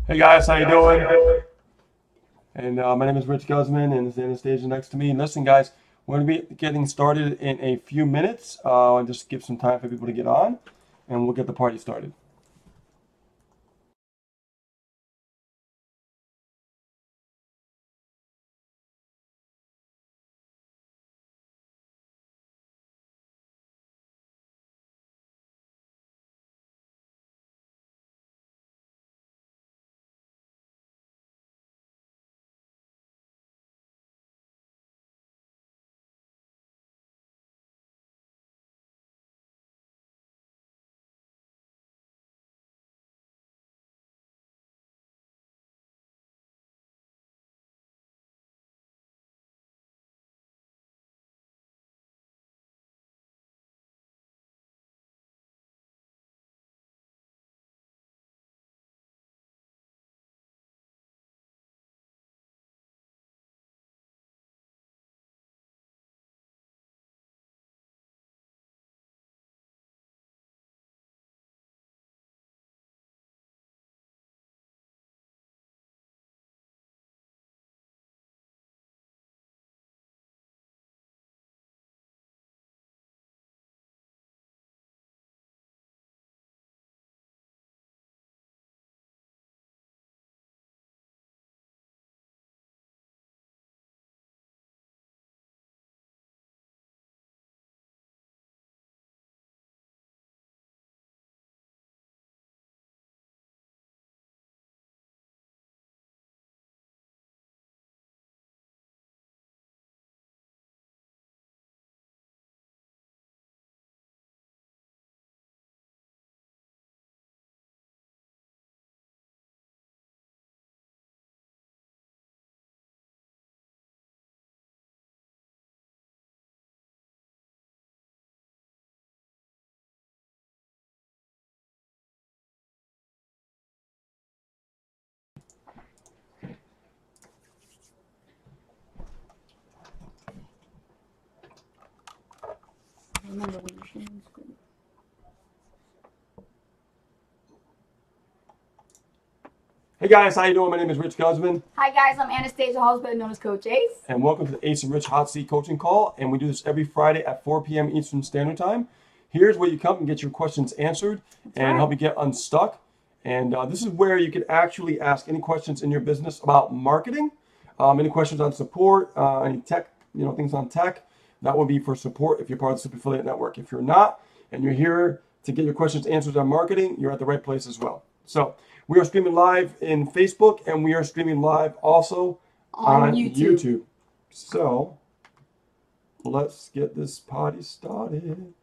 Hey guys, how you doing? And my name is Rich Guzman, and this is Anastasia next to me. And listen, guys, we're going to be getting started in a few minutes. Just give some time for people to get on, and we'll get the party started. Remember when you're sharing screen. Hey guys, how you doing? My name is Rich Guzman, Hi guys, I'm Anastasia Halls, better known as Coach Ace. and welcome to the Ace and Rich Hot Seat Coaching Call. And we do this every Friday at 4 p.m. Eastern Standard Time. Here's where you come and get your questions answered and right. help you get unstuck. And this is where you can actually ask any questions in your business about marketing, any questions on support, any tech, things on tech. That would be for support if you're part of the Super Affiliate Network. If you're not, and you're here to get your questions answered on marketing, you're at the right place as well. So we are streaming live in Facebook, and we are streaming live also On YouTube. So let's get this party started.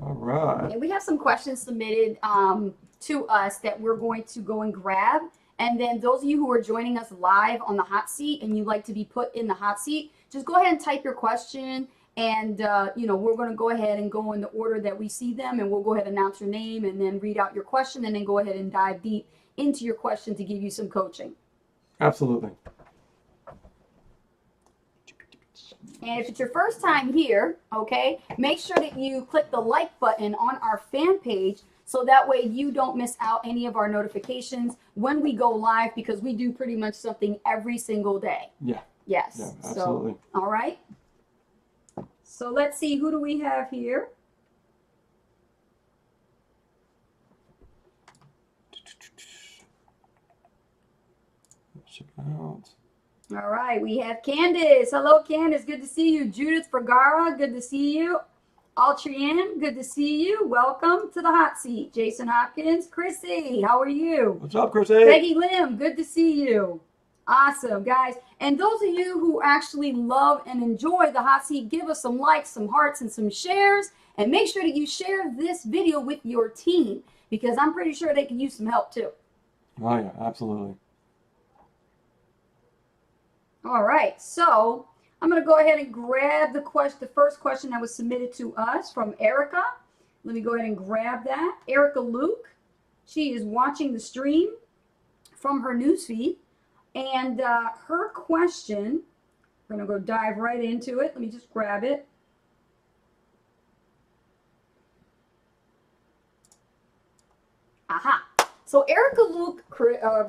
All right. And we have some questions submitted to us that we're going to go and grab. And then those of you who are joining us live on the hot seat and you'd like to be put in the hot seat, just go ahead and type your question. And, we're going to go ahead and go in the order that we see them. And we'll go ahead and announce your name and then read out your question and then go ahead and dive deep into your question to give you some coaching. Absolutely. And if it's your first time here, okay, make sure that you click the like button on our fan page so that way you don't miss out any of our notifications when we go live, because we do pretty much something every single day. Yeah. Yes. Yeah, absolutely. So, all right. So let's see, who do we have here? Check it out. All right, we have Candace. Hello, Candace. Good to see you. Judith Vergara, good to see you. Altrian, good to see you. Welcome to the hot seat. Jason Hopkins, Chrissy, how are you? What's up, Chrissy? Peggy Lim, good to see you. Awesome, guys. And those of you who actually love and enjoy the hot seat, give us some likes, some hearts, and some shares. And make sure that you share this video with your team, because I'm pretty sure they can use some help too. Oh, yeah, absolutely. All right, so I'm going to go ahead and grab the first question that was submitted to us from Erica. Let me go ahead and grab that. Erica Luke, she is watching the stream from her newsfeed, and her question, we're going to go dive right into it. Let me just grab it. Aha. So Erica Luke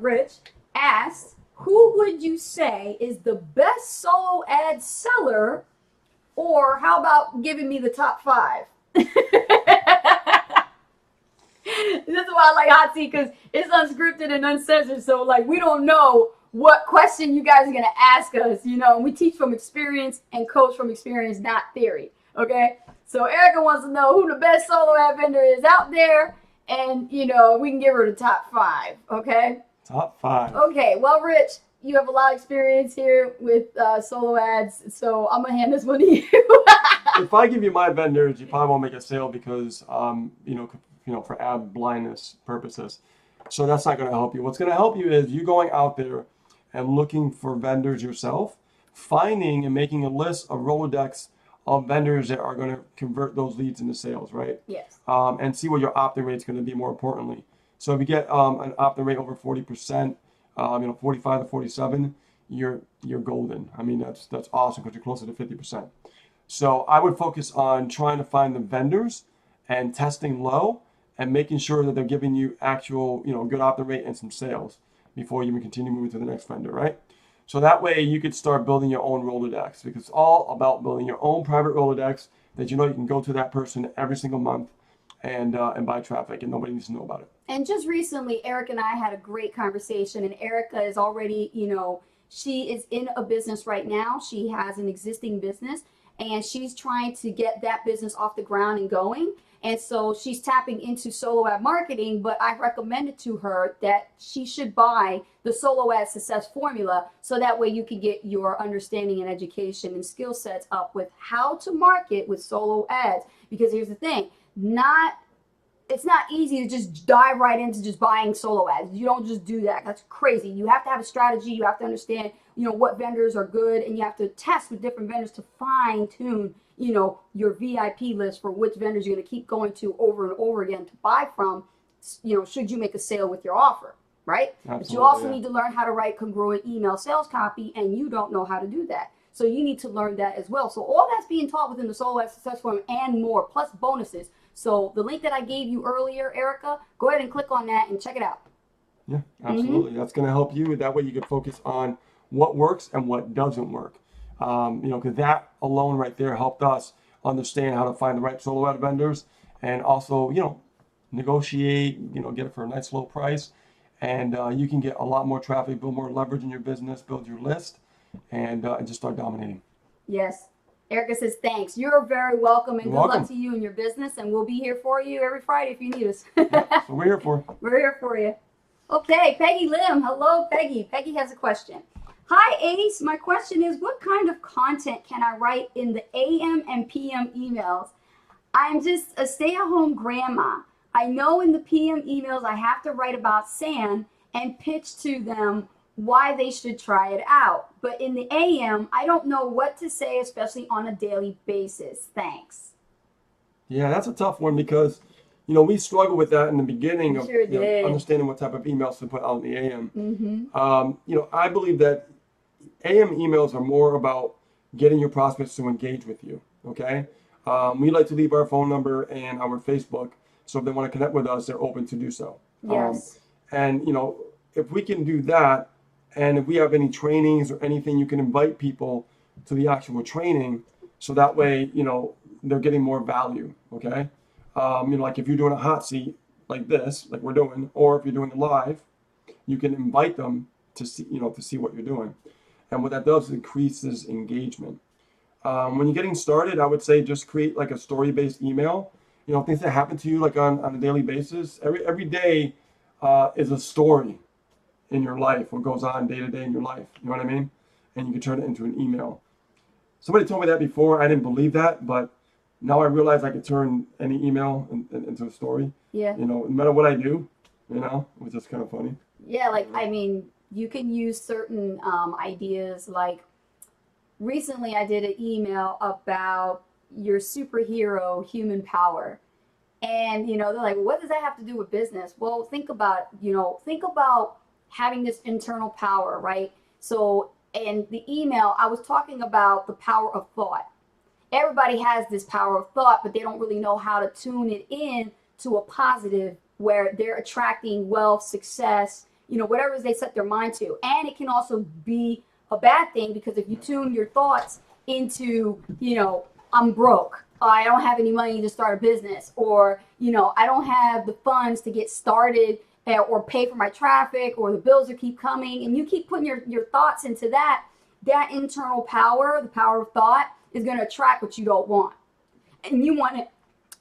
Rich asked, who would you say is the best solo ad seller? Or how about giving me the top 5? This is why I like Hot Seat, because it's unscripted and uncensored. So like we don't know what question you guys are gonna ask us, and we teach from experience and coach from experience, not theory. Okay. So Erica wants to know who the best solo ad vendor is out there, and we can give her the top 5. Okay. Top 5. Okay. Well, Rich, you have a lot of experience here with solo ads, so I'm gonna hand this one to you. If I give you my vendors, you probably won't make a sale because, for ad blindness purposes. So that's not going to help you. What's going to help you is you going out there and looking for vendors yourself, finding and making a list of Rolodex of vendors that are going to convert those leads into sales, right? Yes. And see what your opt-in rate is going to be more importantly. So if you get an opt-in rate over 40%, 45 to 47, you're golden. I mean, that's awesome because you're closer to 50%. So I would focus on trying to find the vendors and testing low and making sure that they're giving you actual, good opt-in rate and some sales before you even continue moving to the next vendor, right? So that way you could start building your own Rolodex, because it's all about building your own private Rolodex that you can go to that person every single month and buy traffic, and nobody needs to know about it. And just recently, Eric and I had a great conversation, and Erica is already, she is in a business right now. She has an existing business, and she's trying to get that business off the ground and going. And so she's tapping into solo ad marketing, but I recommended to her that she should buy the solo ad success formula, so that way you can get your understanding and education and skill sets up with how to market with solo ads. Because here's the thing, it's not easy to just dive right into just buying solo ads. You don't just do that. That's crazy. You have to have a strategy. You have to understand, what vendors are good, and you have to test with different vendors to fine tune, your VIP list for which vendors you're going to keep going to over and over again to buy from, should you make a sale with your offer, right? Absolutely, but you also need to learn how to write congruent email sales copy, and you don't know how to do that. So you need to learn that as well. So all that's being taught within the Solo Ad Success Forum and more, plus bonuses. So the link that I gave you earlier, Erica, go ahead and click on that and check it out. Yeah, absolutely. That's going to help you. That way you can focus on what works and what doesn't work. Because that alone right there helped us understand how to find the right solo ad vendors, and also, negotiate, get it for a nice low price. And you can get a lot more traffic, build more leverage in your business, build your list, and just start dominating. Yes. Erica says, thanks. You're very welcome, and You're good welcome. luck to you and your business. And we'll be here for you every Friday if you need us. So we're here for. We're here for you. Okay, Peggy Lim. Hello, Peggy. Peggy has a question. Hi, Ace. My question is, what kind of content can I write in the AM and PM emails? I'm just a stay-at-home grandma. I know in the PM emails I have to write about SAN and pitch to them why they should try it out. But in the AM, I don't know what to say, especially on a daily basis. Thanks. Yeah, that's a tough one because, we struggled with that in the beginning of Sure did. understanding what type of emails to put out in the AM. Mm-hmm. I believe that AM emails are more about getting your prospects to engage with you. Okay. We like to leave our phone number and our Facebook, so if they want to connect with us, they're open to do so. Yes. And if we can do that, and if we have any trainings or anything, you can invite people to the actual training, so that way they're getting more value. Okay. Like if you're doing a hot seat like this, like we're doing, or if you're doing it live, you can invite them to see what you're doing. And what that does is increases engagement. When you're getting started, I would say just create like a story-based email. Things that happen to you like on a daily basis. Every day is a story in your life, what goes on day to day in your life. You know what I mean? And you can turn it into an email. Somebody told me that before. I didn't believe that, but now I realize I can turn any email into a story. Yeah. No matter what I do, which is kind of funny. Yeah, you can use certain ideas. Like recently I did an email about your superhero human power. And, they're like, well, what does that have to do with business? Well, think about having this internal power, right? So in the email, I was talking about the power of thought. Everybody has this power of thought, but they don't really know how to tune it in to a positive where they're attracting wealth, success, whatever it is they set their mind to. And it can also be a bad thing, because if you tune your thoughts into, I'm broke, I don't have any money to start a business, or, I don't have the funds to get started, or pay for my traffic, or the bills will keep coming, and you keep putting your thoughts into that internal power, the power of thought, is going to attract what you don't want. And you want it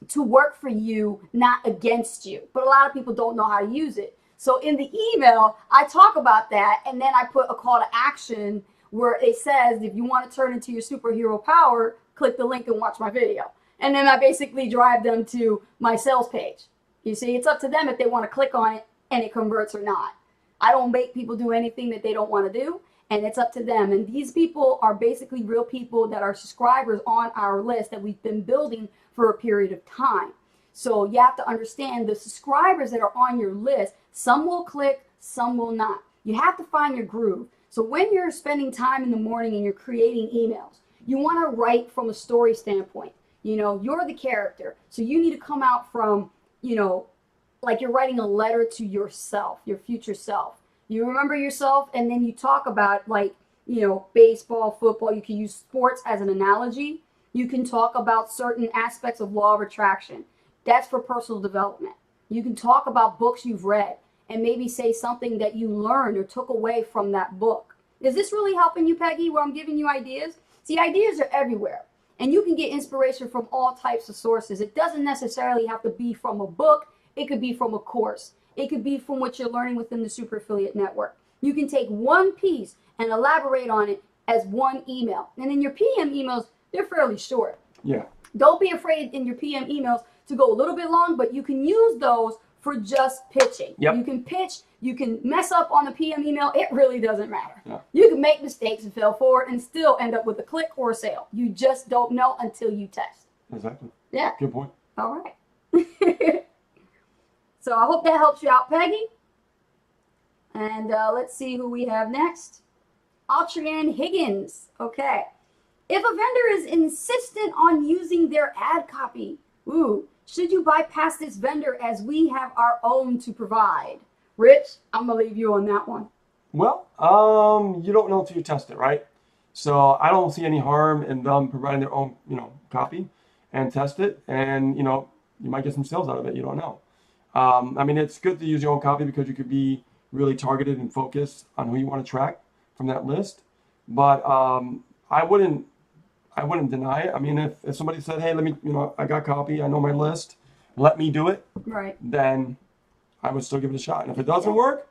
to work for you, not against you. But a lot of people don't know how to use it. So in the email, I talk about that, and then I put a call to action where it says, if you want to turn into your superhero power, click the link and watch my video. And then I basically drive them to my sales page. You see, it's up to them if they want to click on it and it converts or not. I don't make people do anything that they don't want to do, and it's up to them. And these people are basically real people that are subscribers on our list that we've been building for a period of time. So you have to understand the subscribers that are on your list, some will click, some will not. You have to find your groove. So when you're spending time in the morning and you're creating emails, you want to write from a story standpoint. You're the character. So you need to come out from, like you're writing a letter to yourself, your future self. You remember yourself, and then you talk about, like, baseball, football. You can use sports as an analogy. You can talk about certain aspects of law of attraction. That's for personal development. You can talk about books you've read and maybe say something that you learned or took away from that book. Is this really helping you, Peggy, where I'm giving you ideas? See, ideas are everywhere, and you can get inspiration from all types of sources. It doesn't necessarily have to be from a book. It could be from a course. It could be from what you're learning within the Super Affiliate Network. You can take one piece and elaborate on it as one email. And in your PM emails, they're fairly short. Yeah. Don't be afraid in your PM emails to go a little bit long, but you can use those for just pitching. Yep. You can pitch, you can mess up on the PM email. It really doesn't matter. Yeah. You can make mistakes and fail forward and still end up with a click or a sale. You just don't know until you test. Exactly. Yeah. Good point. All right. So I hope that helps you out, Peggy. And let's see who we have next. Autran Higgins. Okay. If a vendor is insistent on using their ad copy, should you bypass this vendor as we have our own to provide? Rich, I'm going to leave you on that one. Well, you don't know until you test it, right? So I don't see any harm in them providing their own, copy and test it. And, you might get some sales out of it. You don't know. It's good to use your own copy because you could be really targeted and focused on who you want to track from that list. But I wouldn't deny it. If somebody said, hey, let me, I got copy, I know my list, let me do it. Right. Then I would still give it a shot. And if it doesn't work,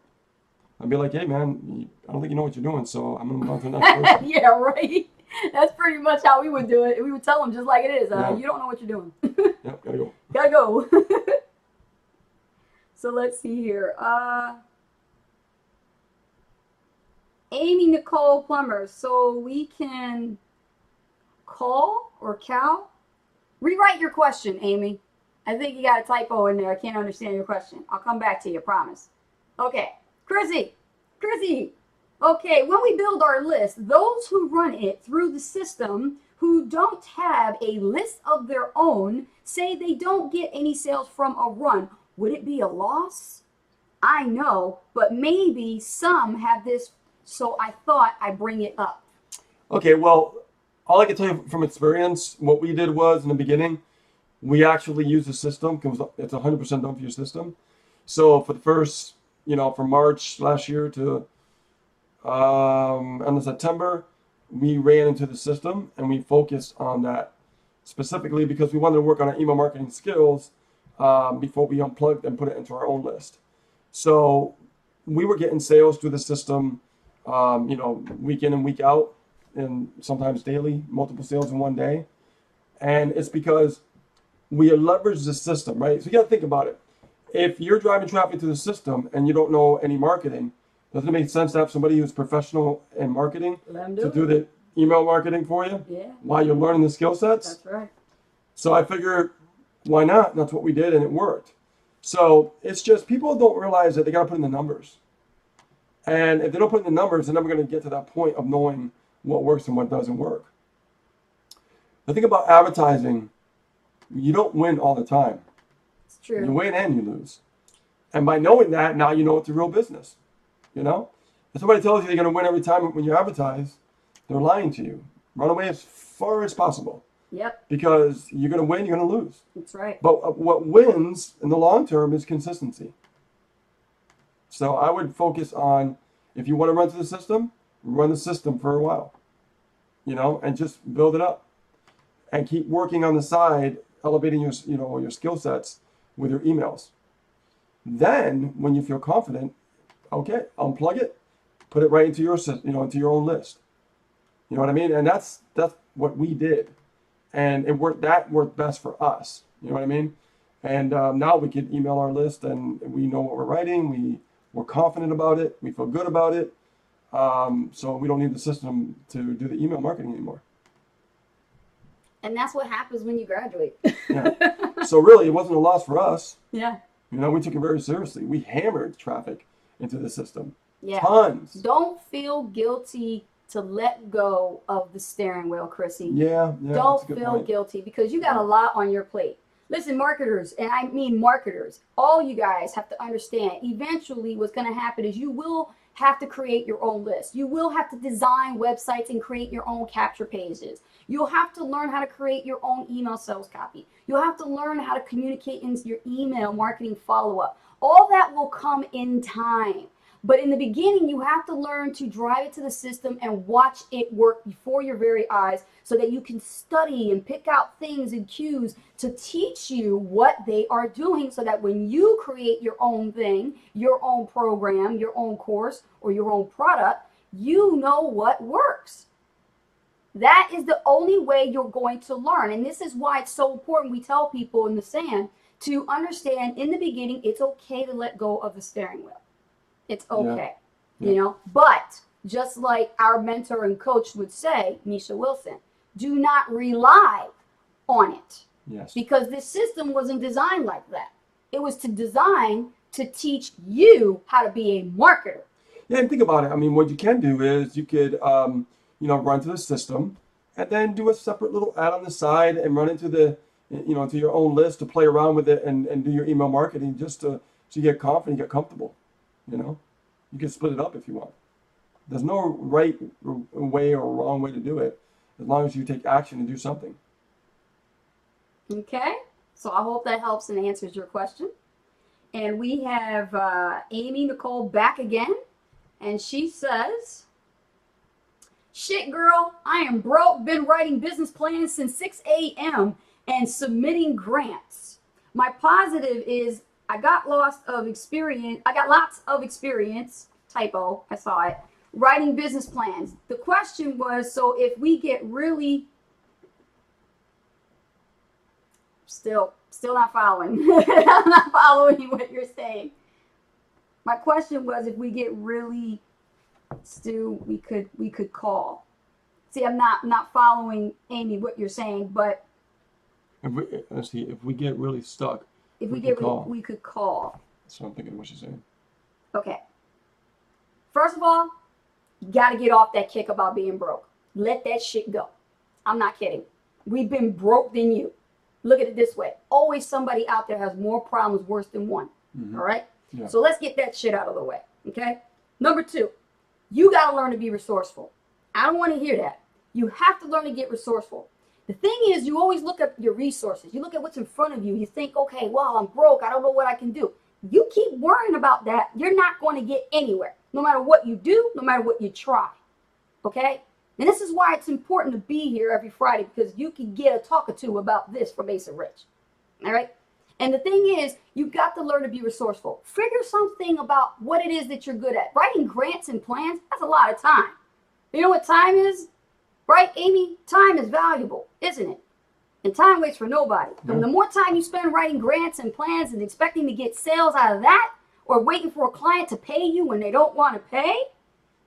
I'd be like, hey, man, I don't think you know what you're doing. So I'm going to move on to the next person. Yeah, right. That's pretty much how we would do it. We would tell them just like it is. Yeah. You don't know what you're doing. Yep, gotta go. Gotta go. So let's see here. Amy Nicole Plummer. So we can call or Cal? Rewrite your question, Amy. I think you got a typo in there. I can't understand your question. I'll come back to you, promise. Okay. Chrissy. Okay, when we build our list, those who run it through the system who don't have a list of their own say they don't get any sales from a run. Would it be a loss? I know, but maybe some have this, so I thought I'd bring it up. Okay, well, all I can tell you from experience, what we did was in the beginning, we actually used the system because it's 100% done for your system. So for the first, from March last year to end of September, we ran into the system and we focused on that specifically because we wanted to work on our email marketing skills before we unplugged and put it into our own list. So we were getting sales through the system, week in and week out, and sometimes daily, multiple sales in one day. And it's because we leverage the system, right? So you got to think about it. If you're driving traffic to the system and you don't know any marketing, doesn't it make sense to have somebody who's professional in marketing to do the email marketing for you while you're learning the skill sets? That's right. So I figured, why not? And that's what we did, and it worked. So it's just people don't realize that they got to put in the numbers. And if they don't put in the numbers, they're never going to get to that point of knowing what works and what doesn't work. The thing about advertising, you don't win all the time. It's true. You win and you lose. And by knowing that, now you know it's a real business. You know? If somebody tells you they're going to win every time when you advertise, they're lying to you. Run away as far as possible. Yep, Because you're going to win, you're going to lose. that's right. But what wins in the long term is consistency. So I would focus on, if you want to run through the system, run the system for a while, you know, and just build it up, and keep working on the side, elevating your, you know, your skill sets with your emails. Then, when you feel confident, okay, unplug it, put it right into your, you know, into your own list. You know what I mean? And that's what we did, and it worked. That worked best for us. You know what I mean? And now we can email our list, and we know what we're writing. We're confident about it. We feel good about it. So we don't need the system to do the email marketing anymore. And that's what happens when you graduate. Yeah. So really, it wasn't a loss for us. Yeah. You know, we took it very seriously. We hammered traffic into the system. Yeah. Tons. Don't feel guilty to let go of the steering wheel, Chrissy. Yeah. That's a Don't good feel point. guilty, because you got a lot on your plate. Listen, marketers, and I mean marketers, all you guys have to understand, eventually what's going to happen is you will have to create your own list. You will have to design websites and create your own capture pages. You'll have to learn how to create your own email sales copy. You'll have to learn how to communicate in your email marketing follow-up. All that will come in time. But in the beginning, you have to learn to drive it to the system and watch it work before your very eyes, so that you can study and pick out things and cues to teach you what they are doing, so that when you create your own thing, your own program, your own course, or your own product, you know what works. That is the only way you're going to learn. And this is why it's so important. We tell people in the SAN to understand in the beginning, it's okay to let go of the steering wheel. It's okay, you know, but just like our mentor and coach would say, Misha Wilson, do not rely on it, Yes. because this system wasn't designed like that. It was designed to teach you how to be a marketer. Yeah, and think about it. I mean, what you can do is you could, you know, run through the system, and then do a separate little ad on the side and run into the, you know, to your own list to play around with it, and do your email marketing just so you get confident, get comfortable. You know, you can split it up if you want. There's no right way or wrong way to do it, as long as you take action and do something. Okay, so I hope that helps and answers your question. And we have Amy Nicole back again, and she says, shit girl, I am broke, been writing business plans since 6 a.m. and submitting grants. My positive is I got lots of experience, typo, I saw it, writing business plans. The question was, so if we get really, still not following. I'm not following what you're saying. My question was, if we get really, Stu, we could call. See, I'm not following, Amy, what you're saying, but Let's see, if we get really stuck, if we we could get call. we could call. So I'm thinking what she's saying. Okay. First of all, you got to get off that kick about being broke. Let that shit go. I'm not kidding. We've been broke than you. Look at it this way. Always somebody out there has more problems worse than one. Mhm. All right? Yeah. So let's get that shit out of the way. Okay? Number 2, you got to learn to be resourceful. I don't want to hear that. You have to learn to get resourceful. The thing is, you always look at your resources. You look at what's in front of you. You think, okay, well, I'm broke. I don't know what I can do. You keep worrying about that, you're not going to get anywhere. No matter what you do, no matter what you try. Okay? And this is why it's important to be here every Friday, because you can get a talk or two about this from Asa Rich. All right? And the thing is, you've got to learn to be resourceful. Figure something about what it is that you're good at. Writing grants and plans, that's a lot of time. You know what time is? Right, Amy? Time is valuable, isn't it? And time waits for nobody. Yeah. And the more time you spend writing grants and plans and expecting to get sales out of that, or waiting for a client to pay you when they don't want to pay,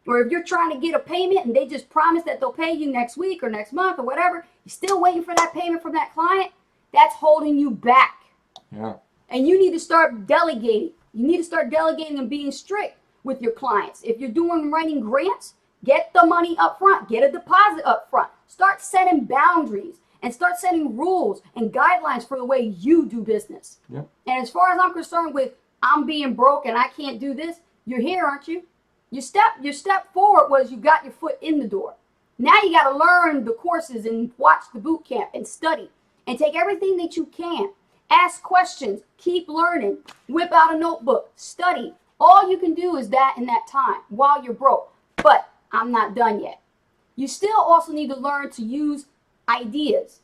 or if you're trying to get a payment and they just promise that they'll pay you next week or next month or whatever, you're still waiting for that payment from that client, that's holding you back. Yeah. And you need to start delegating. You need to start delegating and being strict with your clients. If you're doing writing grants, get the money up front. Get a deposit up front. Start setting boundaries and start setting rules and guidelines for the way you do business. Yeah. And as far as I'm concerned with I'm being broke and I can't do this. You're here, aren't you? Your step forward was you got your foot in the door. Now you got to learn the courses and watch the boot camp and study and take everything that you can. Ask questions, keep learning, whip out a notebook, study. All you can do is that in that time while you're broke. But I'm not done yet. You still also need to learn to use ideas.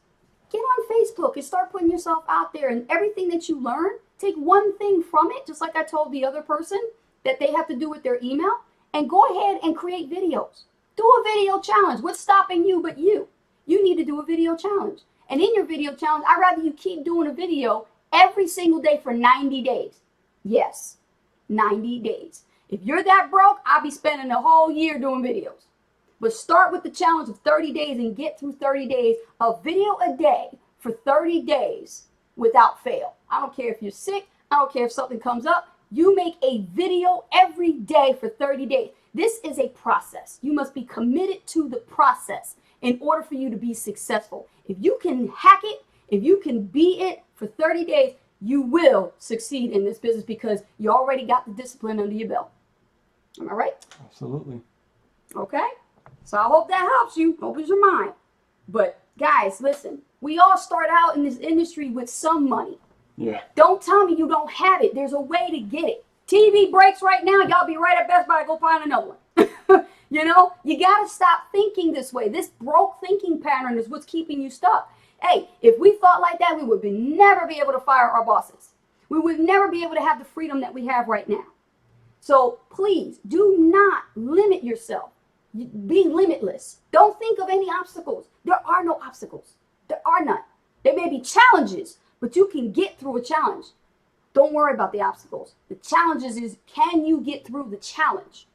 Get on Facebook and start putting yourself out there, and everything that you learn, take one thing from it, just like I told the other person that they have to do with their email, and go ahead and create videos. Do a video challenge. What's stopping you but you? You need to do a video challenge. And in your video challenge, I'd rather you keep doing a video every single day for 90 days. Yes, 90 days. If you're that broke, I'll be spending a whole year doing videos. But start with the challenge of 30 days and get through 30 days of video a day for 30 days without fail. I don't care if you're sick. I don't care if something comes up. You make a video every day for 30 days. This is a process. You must be committed to the process in order for you to be successful. If you can hack it, if you can beat it for 30 days, you will succeed in this business because you already got the discipline under your belt. Am I right? Absolutely. Okay? So I hope that helps you, opens your mind. But guys, listen, we all start out in this industry with some money. Yeah. Don't tell me you don't have it. There's a way to get it. TV breaks right now. Y'all be right at Best Buy. Go find another one. You know, you got to stop thinking this way. This broke thinking pattern is what's keeping you stuck. Hey, if we thought like that, we would never be able to fire our bosses. We would never be able to have the freedom that we have right now. So please do not limit yourself. Be limitless. Don't think of any obstacles. There are no obstacles. There are none. There may be challenges, but you can get through a challenge. Don't worry about the obstacles. The challenges is, can you get through the challenge?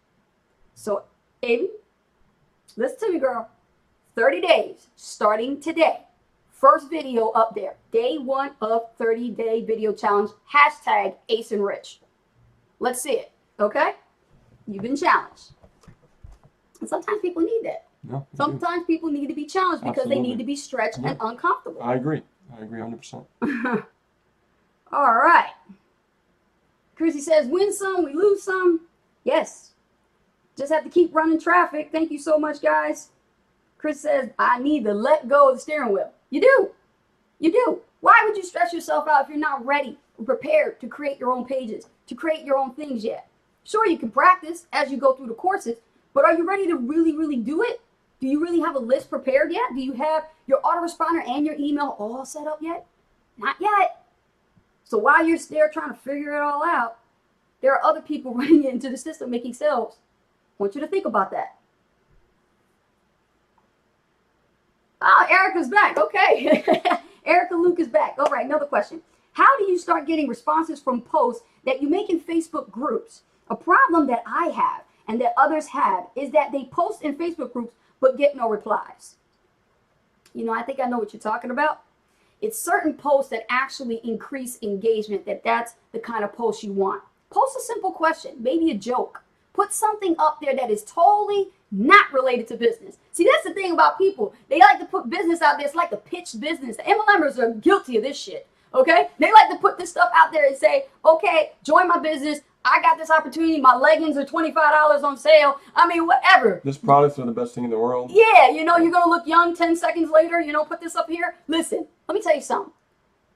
So, Amy, listen to me, girl. 30 days, starting today. First video up there. Day 1 of 30-day video challenge. Hashtag Ace and Rich. Let's see it, okay? You've been challenged. And sometimes people need that. No, Sometimes people need to be challenged because Absolutely. they need to be stretched and uncomfortable. I agree. I agree 100%. All right. Chrissy says, win some, we lose some. Yes. Just have to keep running traffic. Thank you so much, guys. Chris says, I need to let go of the steering wheel. You do. You do. Why would you stress yourself out if you're not ready or prepared to create your own pages, to create your own things yet? Sure, you can practice as you go through the courses, but are you ready to really do it? Do you really have a list prepared yet? Do you have your autoresponder and your email all set up yet? Not yet. So while you're there trying to figure it all out, there are other people running it into the system making sales. I want you to think about that. Oh, Erica's back. Okay. Erica Luke is back. All right, another question. How do you start getting responses from posts that you make in Facebook groups? A problem that I have and that others have is that they post in Facebook groups but get no replies. You know, I think I know what you're talking about. It's certain posts that actually increase engagement, that's the kind of post you want. Post a simple question, maybe a joke. Put something up there that is totally not related to business. See, that's the thing about people. They like to put business out there. It's like to pitch business. The MLMers are guilty of this shit, okay? They like to put this stuff out there and say, okay, join my business. I got this opportunity. My leggings are $25 on sale. I mean, whatever. This products are the best thing in the world. Yeah, you know, you're going to look young 10 seconds later. You know, put this up here. Listen, let me tell you something.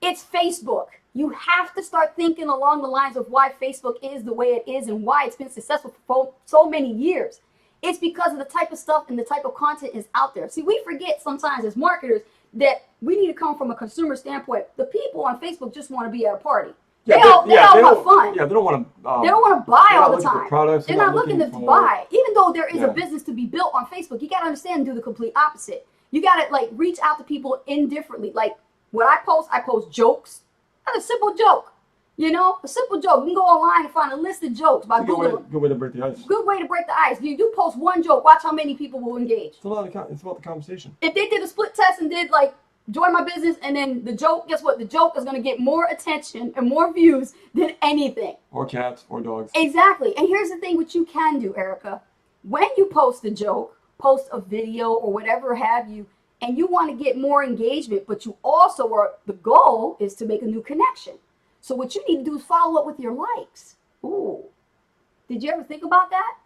It's Facebook. You have to start thinking along the lines of why Facebook is the way it is and why it's been successful for so many years. It's because of the type of stuff and the type of content is out there. See, we forget sometimes as marketers that we need to come from a consumer standpoint. The people on Facebook just want to be at a party. They all have fun. Yeah, they don't want to. They don't want to buy all the time. Products, they're not looking to buy. Even though there is a Yeah. business to be built on Facebook, you got to understand and do the complete opposite. You got to like reach out to people indifferently. Like what I post jokes. That's a simple joke. You know, a simple joke. You can go online and find a list of jokes by Googling. Good way to break the ice. Good way to break the ice. You do post one joke, watch how many people will engage. It's about the conversation. If they did a split test and did like join my business and then the joke, guess what? The joke is going to get more attention and more views than anything. Or cats or dogs. Exactly. And here's the thing what you can do, Erica. When you post a joke, post a video or whatever have you, and you want to get more engagement, but you also are, the goal is to make a new connection. So what you need to do is follow up with your likes. Ooh. Did you ever think about that?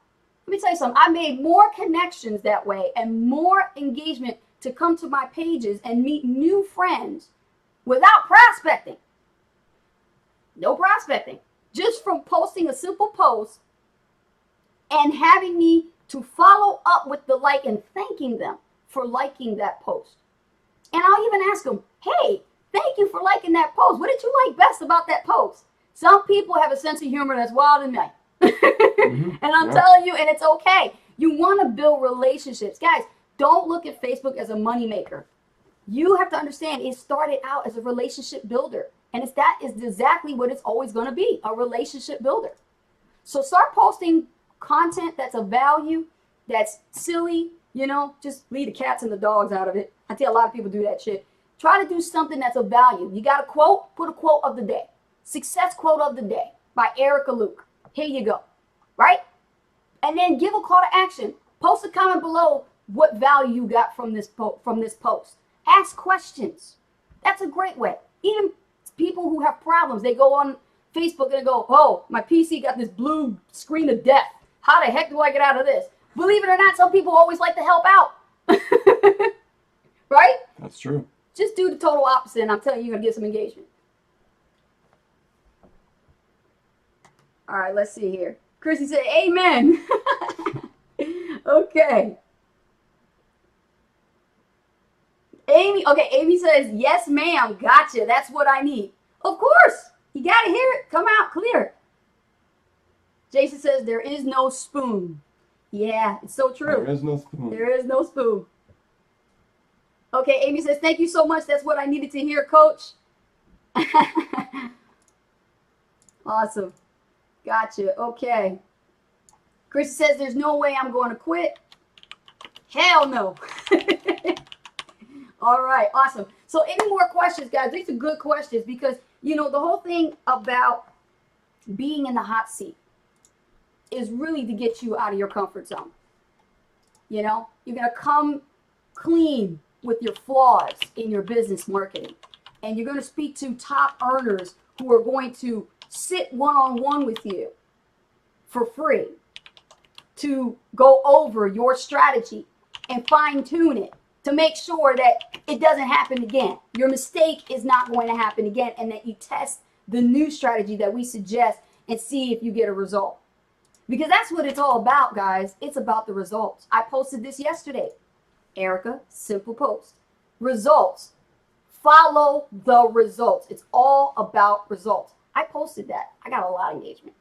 Let me tell you something. I made more connections that way and more engagement to come to my pages and meet new friends without prospecting. No prospecting. Just from posting a simple post and having me to follow up with the like and thanking them for liking that post. And I'll even ask them, hey, thank you for liking that post. What did you like best about that post? Some people have a sense of humor that's wild than me. And I'm telling you, and it's okay. You want to build relationships. Guys, don't look at Facebook as a moneymaker. You have to understand it started out as a relationship builder. And that is exactly what it's always going to be, a relationship builder. So start posting content that's of value, that's silly, just leave the cats and the dogs out of it. I tell a lot of people do that shit. Try to do something that's of value. You got a quote? Put a quote of the day. Success quote of the day by Erica Luke. Here you go. Right? And then give a call to action. Post a comment below what value you got from this post. Ask questions. That's a great way. Even people who have problems, they go on Facebook and they go, oh, my PC got this blue screen of death. How the heck do I get out of this? Believe it or not, some people always like to help out. Right? That's true. Just do the total opposite, and I'm telling you, you're going to get some engagement. All right, let's see here. Chrissy said, amen. Okay. Amy says, yes, ma'am. Gotcha. That's what I need. Of course. You got to hear it. Come out clear. Jason says, there is no spoon. Yeah, it's so true. There is no spoon. There is no spoon. Okay, Amy says, thank you so much. That's what I needed to hear, Coach. Awesome. Gotcha. Okay. Chris says, there's no way I'm going to quit. Hell no. All right. Awesome. So any more questions, guys? These are good questions because, the whole thing about being in the hot seat is really to get you out of your comfort zone. You're going to come clean with your flaws in your business marketing. And you're going to speak to top earners who are going to sit one-on-one with you for free to go over your strategy and fine-tune it to make sure that it doesn't happen again. Your mistake is not going to happen again, and that you test the new strategy that we suggest and see if you get a result. Because that's what it's all about, guys. It's about the results. I posted this yesterday. Erica, simple post. Results. Follow the results. It's all about results. I posted that. I got a lot of engagement.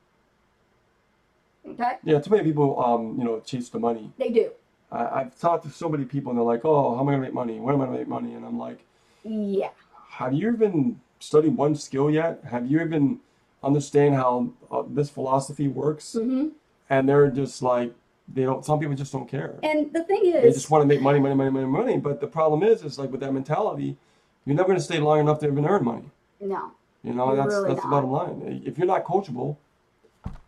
Okay? Yeah, too many people, chase the money. They do. I've talked to so many people and they're like, oh, how am I going to make money? When am I going to make money? And I'm like, yeah. Have you even studied one skill yet? Have you even understand how this philosophy works? Mm-hmm. And they're just like, some people just don't care. And the thing is, they just want to make money. But the problem is like with that mentality, you're never going to stay long enough to even earn money. No. That's the bottom line. If you're not coachable,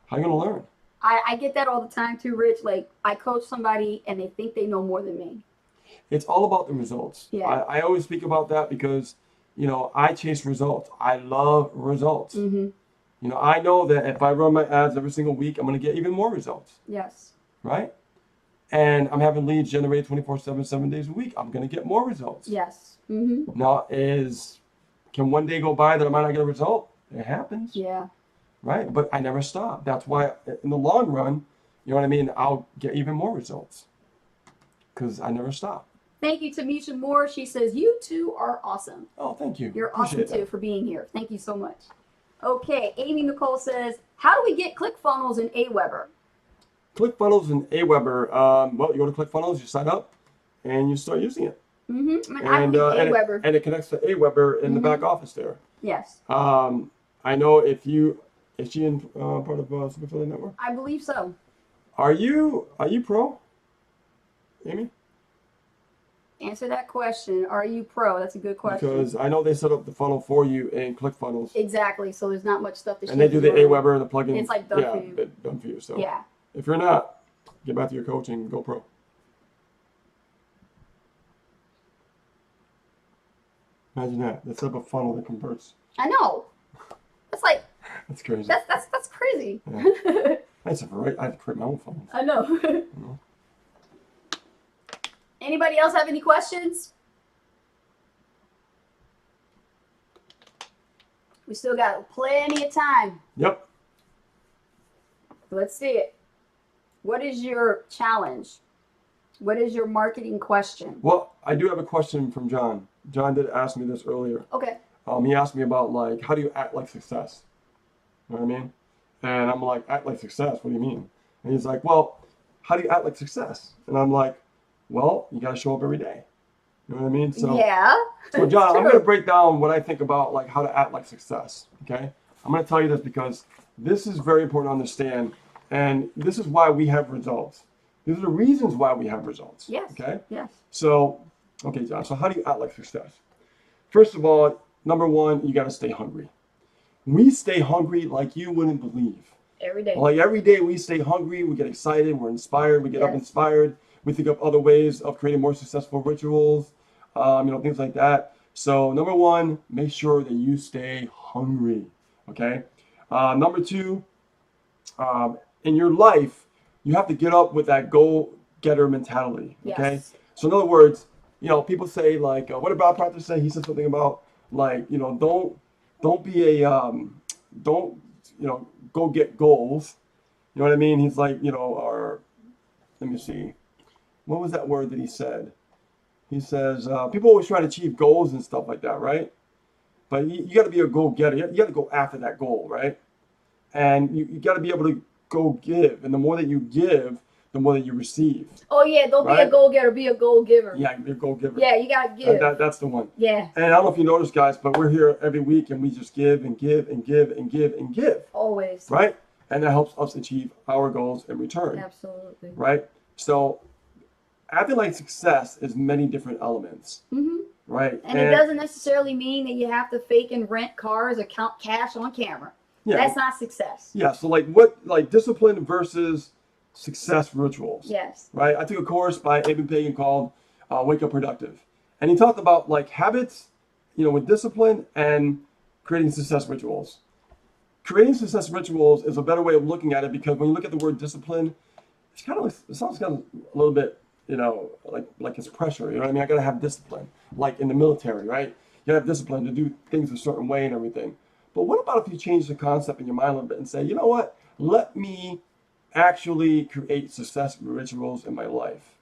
how are you going to learn? I get that all the time too, Rich. Like, I coach somebody and they think they know more than me. It's all about the results. Yeah. I always speak about that because, I chase results. I love results. Mm-hmm. I know that if I run my ads every single week, I'm going to get even more results. Yes. Right? And I'm having leads generated 24/7, 7 days a week. I'm going to get more results. Yes. Mm-hmm. Now, can one day go by that I might not get a result? It happens. Yeah. Right? But I never stop. That's why in the long run, I'll get even more results because I never stop. Thank you, Tamisha Moore. She says, you two are awesome. Oh, thank you. You're Appreciate awesome, too, that. for being here. Thank you so much. Okay, Amy Nicole says, how do we get ClickFunnels in Aweber? ClickFunnels and Aweber. Well, you go to ClickFunnels, you sign up, and you start using it. Mm-hmm. I believe Aweber. And it connects to Aweber in the back office there. Yes. I know is she in part of Super Affiliate Network? I believe so. Are you pro, Amy? Answer that question. Are you pro? That's a good question. Because I know they set up the funnel for you in ClickFunnels. Exactly. So there's not much stuff that And they do the Aweber and the plugin. It's like done for you. It's done for you. So yeah. If you're not, get back to your coaching. Go pro. Imagine that. They set up a funnel that converts. I know. That's like That's crazy. that's crazy. Yeah. I have to create my own phone. I know. know? Anybody else have any questions? We still got plenty of time. Yep. Let's see it. What is your challenge? What is your marketing question? Well, I do have a question from John. John did ask me this earlier. Okay. He asked me about like, how do you act like success? You know what I mean? And I'm like, act like success? What do you mean? And he's like, well, how do you act like success? And I'm like, well, you got to show up every day. You know what I mean? So, Yeah. so John, True. I'm going to break down what I think about like how to act like success. Okay? I'm going to tell you this because this is very important to understand. And this is why we have results. These are the reasons why we have results. Yes. Okay? Yes. So, okay, John, so how do you act like success? First of all, number one, you got to stay hungry. We stay hungry like you wouldn't believe. Every day. Like every day we stay hungry, we get excited, we're inspired, we get up Yes. inspired, we think of other ways of creating more successful rituals, things like that. So number one, make sure that you stay hungry, okay? Number two, in your life, you have to get up with that go-getter mentality, okay? Yes. So in other words, people say like, what did Bob Proctor say? He said something about like, don't be a, don't, go get goals. You know what I mean? He's like, or let me see. What was that word that he said? He says, people always try to achieve goals and stuff like that, right? But you got to be a go-getter. You got to go after that goal, right? And you got to be able to go give. And the more that you give, the more that you receive. Oh yeah, don't be Right? a goal getter, be a goal giver. Yeah, you're a go-giver. Yeah, you gotta give. That's the one. Yeah. And I don't know if you notice, guys, but we're here every week and we just give and give and give and give and give, Always. right? And that helps us achieve our goals in return, Absolutely. right? So acting like success is many different elements, Mm-hmm. right? And it doesn't necessarily mean that you have to fake and rent cars or count cash on camera. yeah, That's not success. yeah. So like discipline versus success rituals, Yes. right? I took a course by Eben Pagan called Wake Up Productive. And he talked about like habits, with discipline and creating success rituals. Creating success rituals is a better way of looking at it because when you look at the word discipline, it's kind of like, it sounds kind of a little bit, like it's pressure. You know what I mean? I got to have discipline, like in the military, right? You have discipline to do things a certain way and everything. But what about if you change the concept in your mind a little bit and say, you know what? Let me actually create success rituals in my life.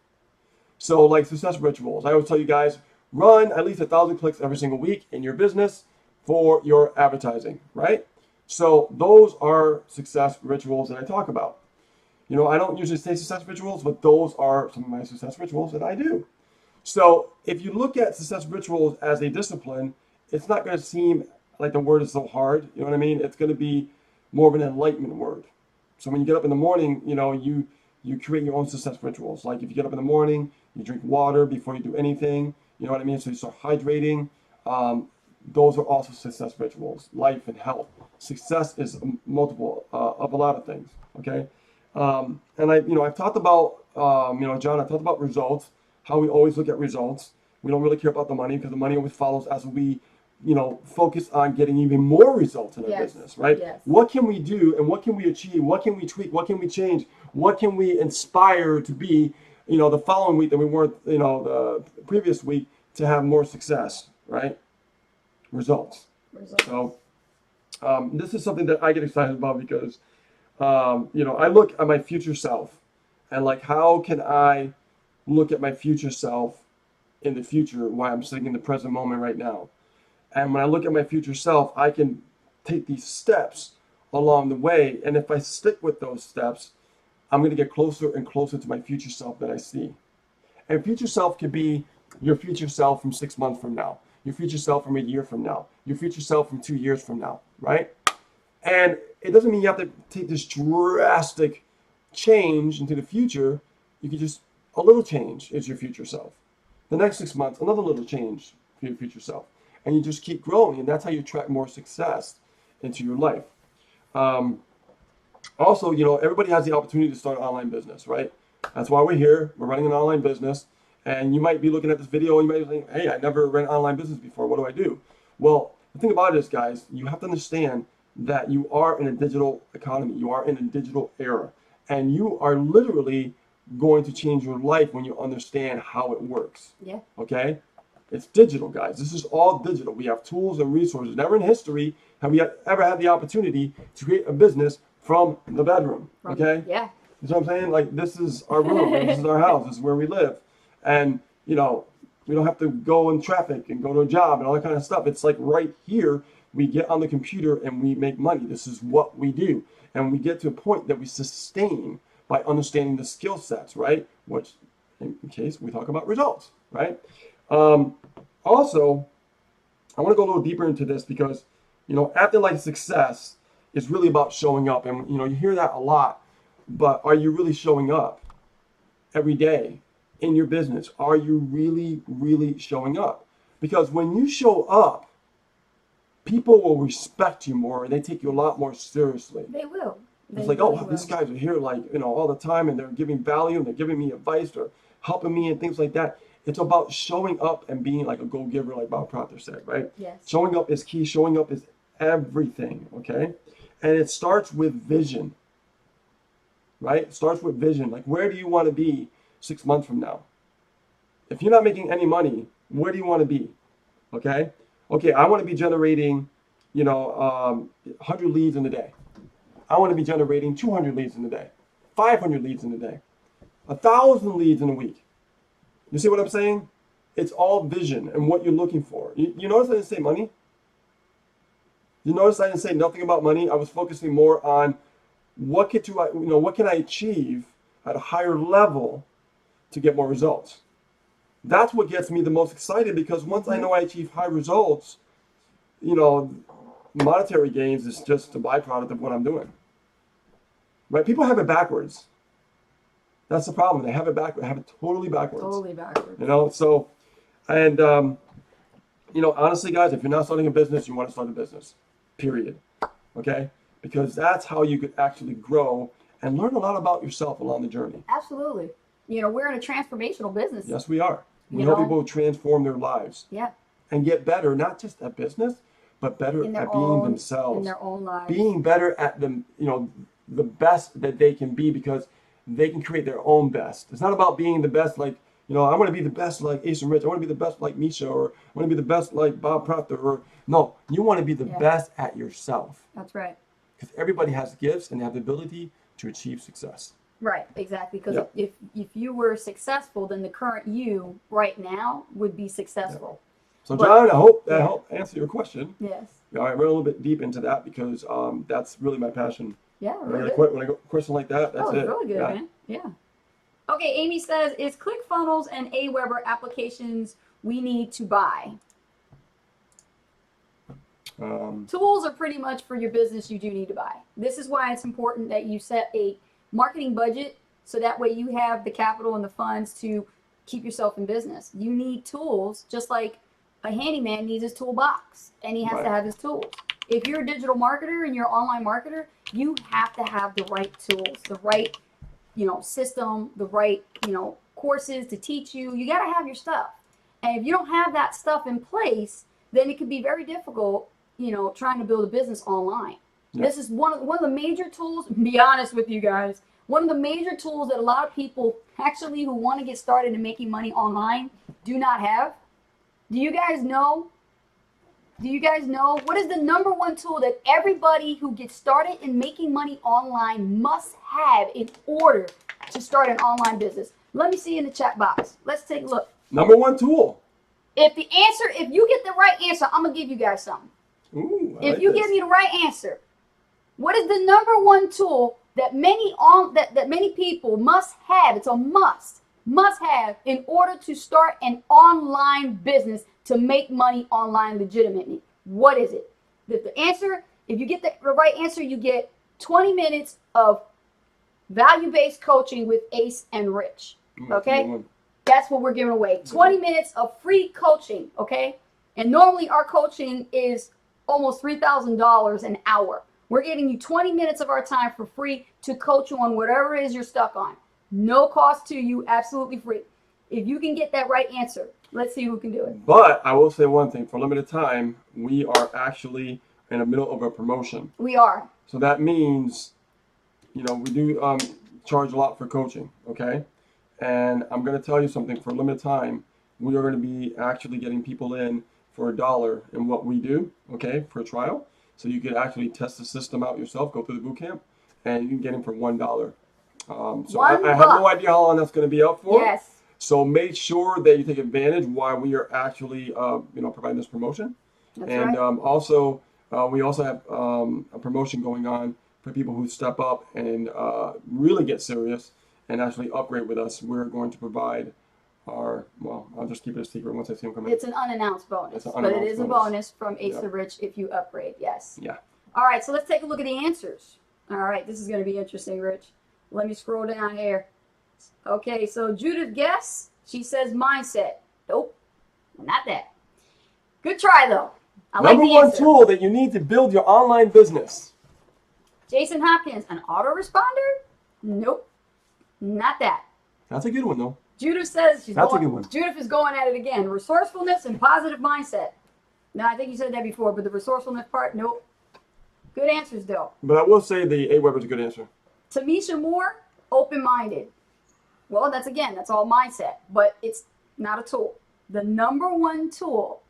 So like success rituals, I always tell you guys, run at least 1,000 clicks every single week in your business for your advertising, right? So those are success rituals that I talk about. I don't usually say success rituals, but those are some of my success rituals that I do. So if you look at success rituals as a discipline, it's not going to seem like the word is so hard. You know what I mean? It's going to be more of an enlightenment word. So when you get up in the morning, you create your own success rituals. Like if you get up in the morning, you drink water before you do anything. You know what I mean? So you start hydrating. Those are also success rituals. Life and health. Success is multiple of a lot of things. Okay. And I've talked about, John, I've talked about results, how we always look at results. We don't really care about the money because the money always follows as we, focus on getting even more results in our Yes. business, right? Yes. What can we do and what can we achieve? What can we tweak? What can we change? What can we inspire to be, the following week that we weren't, the previous week to have more success, right? Results. So this is something that I get excited about because, I look at my future self and like, how can I look at my future self in the future while I'm sitting in the present moment right now? And when I look at my future self, I can take these steps along the way. And if I stick with those steps, I'm going to get closer and closer to my future self that I see. And future self could be your future self from 6 months from now, your future self from a year from now, your future self from 2 years from now, right? And it doesn't mean you have to take this drastic change into the future. You can just, a little change is your future self. The next 6 months, another little change for your future self. And you just keep growing, and that's how you attract more success into your life. Also, everybody has the opportunity to start an online business, right? That's why we're here. We're running an online business. And you might be looking at this video and you might be thinking, hey, I never ran an online business before. What do I do? Well, the thing about it is, guys, you have to understand that you are in a digital economy. You are in a digital era. And you are literally going to change your life when you understand how it works. Yeah. Okay? It's digital, guys. This is all digital. We have tools and resources. Never in history have we ever had the opportunity to create a business from the bedroom. Okay? Yeah. You know what I'm saying? Like, this is our room. This is our house. This is where we live. And, you know, we don't have to go in traffic and go to a job and all that kind of stuff. It's like right here, we get on the computer and we make money. This is what we do. And we get to a point that we sustain by understanding the skill sets, right? Which, in case we talk about results, right? Also, I want to go a little deeper into this because, you know, acting like success is really about showing up. And, you know, you hear that a lot, but are you really showing up every day in your business? Are you really, really showing up? Because when you show up, people will respect you more and they take you a lot more seriously. They will. It's like, oh, these guys are here like, you know, all the time and they're giving value and they're giving me advice or helping me and things like that. It's about showing up and being like a go-giver, like Bob Proctor said, right? Yes. Showing up is key. Showing up is everything, okay? And it starts with vision, right? It starts with vision. Like, where do you want to be 6 months from now? If you're not making any money, where do you want to be? Okay? Okay, I want to be generating, you know, 100 leads in a day. I want to be generating 200 leads in a day, 500 leads in a day, 1,000 leads in a week. You see what I'm saying? It's all vision and what you're looking for. You notice I didn't say money? You notice I didn't say nothing about money? I was focusing more on what can I achieve at a higher level to get more results. That's what gets me the most excited because once I know I achieve high results, you know, monetary gains is just a byproduct of what I'm doing. Right? People have it backwards. That's the problem. They have it backwards. They have it totally backwards. Totally backwards. You know, so, and, you know, honestly, guys, if you're not starting a business, you want to start a business, period. Okay? Because that's how you could actually grow and learn a lot about yourself along the journey. Absolutely. You know, we're in a transformational business. Yes, we are. We You help know? people transform their lives Yeah. and get better, not just at business, but better In at their being own, themselves. in their own lives. Being better at them, you know, the best that they can be because they can create their own best. It's not about being the best like, you know, I want to be the best like Ace and Rich. I want to be the best like Misha, or I want to be the best like Bob Proctor. Or no, you want to be the Yeah. best at yourself That's right. because everybody has gifts and they have the ability to achieve success. Right, exactly. Because Yeah. if you were successful, then the current you right now would be successful. So, But- John, I hope that yeah. helped answer your question. Yes. Yeah, I went a little bit deep into that because that's really my passion. Yeah, When I really get good. when I go a question like that, that's Oh, it's it. really good, Yeah. man. Yeah. Okay, Amy says, is ClickFunnels and Aweber applications we need to buy? Tools are pretty much for your business you do need to buy. This is why it's important that you set a marketing budget so that way you have the capital and the funds to keep yourself in business. You need tools just like a handyman needs his toolbox and he has to Right. have his tools. If you're a digital marketer and you're an online marketer, you have to have the right tools, the right, you know, system, the right, you know, courses to teach you. You got to have your stuff. And if you don't have that stuff in place, then it could be very difficult, you know, trying to build a business online. Yeah. This is one of the major tools, to be honest with you guys, one of the major tools that a lot of people actually who want to get started in making money online do not have. Do you guys know? Do you guys know what is the number one tool that everybody who gets started in making money online must have in order to start an online business? Let me see in the chat box. Let's take a look. Number one tool. If you get the right answer, I'm gonna give you guys something. Ooh, I If like you this. give me the right answer, what is the number one tool that many people must have? It's a must have in order to start an online business to make money online legitimately. What is it? If you get the right answer, you get 20 minutes of value-based coaching with Ace and Rich. Ooh, that's a Okay? good one. That's what we're giving away. 20 minutes of free coaching, okay? And normally our coaching is almost $3,000 an hour. We're giving you 20 minutes of our time for free to coach you on whatever it is you're stuck on. No cost to you, absolutely free. If you can get that right answer, let's see who can do it. But I will say one thing: for a limited time, we are actually in the middle of a promotion. We are. So that means, we do charge a lot for coaching, okay? And I'm going to tell you something, for a limited time, we are going to be actually getting people in for $1 in what we do, okay, for a trial. So you can actually test the system out yourself, go through the boot camp, and you can get in for $1. So I have no idea how long that's going to be up for. Yes. So make sure that you take advantage while we are actually, providing this promotion. That's And right. also, we also have a promotion going on for people who step up and really get serious and actually upgrade with us. We're going to provide I'll just keep it a secret once I see them come in. It's an unannounced bonus, It's an but it unannounced is a bonus. bonus from Ace Yeah. of Rich if you upgrade. Yes. Yeah. All right, so let's take a look at the answers. All right, this is going to be interesting, Rich. Let me scroll down here. Okay, so Judith Guess, she says mindset. Nope, not that. Good try, though. I like Number the one answer. tool that you need to build your online business. Jason Hopkins, an autoresponder? Nope, not that. That's a good one, though. Judith says That's a good one. Judith is going at it again. Resourcefulness and positive mindset. No, I think you said that before, but the resourcefulness part, nope. Good answers, though. But I will say the AWeber is a good answer. Tamisha Moore, open-minded. Well, that's all mindset, but it's not a tool. The number one tool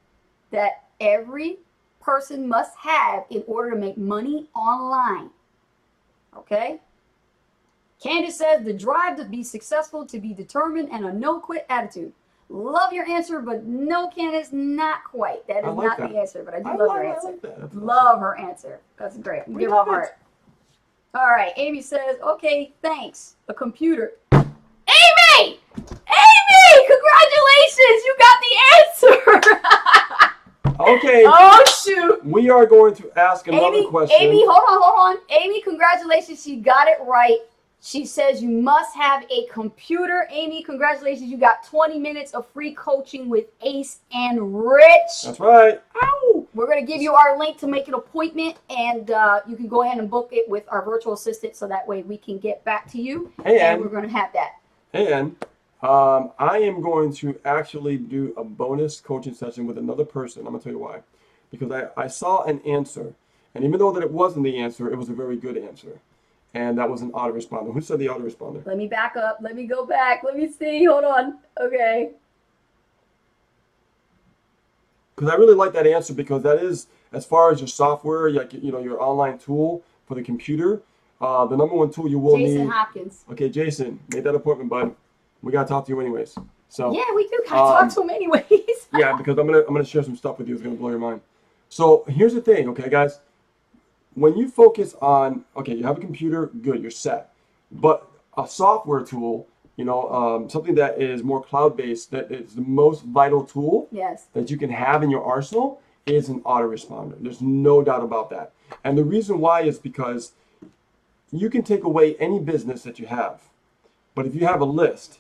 that every person must have in order to make money online. Okay? Candace says the drive to be successful, to be determined, and a no-quit attitude. Love your answer, but no, Candace, not quite. That I is like not that. the answer, but I do I love like- your I answer. like that. That's Love her answer. That's great. We Give her a love it. heart. All right. Amy says, okay, thanks. A computer. Amy! Amy! Congratulations! You got the answer! Okay, Oh, shoot. we are going to ask another question. Amy, hold on. Amy, congratulations. She got it right. She says you must have a computer. Amy, congratulations. You got 20 minutes of free coaching with Ace and Rich. That's right. Ow! We're going to give you our link to make an appointment, and you can go ahead and book it with our virtual assistant so that way we can get back to you. And we're going to have that. And I am going to actually do a bonus coaching session with another person. I'm going to tell you why. Because I saw an answer. And even though that it wasn't the answer, it was a very good answer. And that was an autoresponder. Who said the autoresponder? Let me back up. Let me go back. Let me see. Hold on. Okay. Because I really like that answer, because that is, as far as your software, like, your online tool for the computer, the number one tool you will Jason need. Hopkins. Okay, Jason, make that appointment, bud. We gotta talk to you anyways. So Yeah, we do gotta talk to him anyways. yeah, because I'm gonna share some stuff with you. It's gonna blow your mind. So here's the thing, okay, guys. When you focus on, okay, you have a computer, good, you're set. But a software tool, something that is more cloud-based, that is the most vital tool Yes. that you can have in your arsenal is an autoresponder. There's no doubt about that. And the reason why is because you can take away any business that you have. But if you have a list,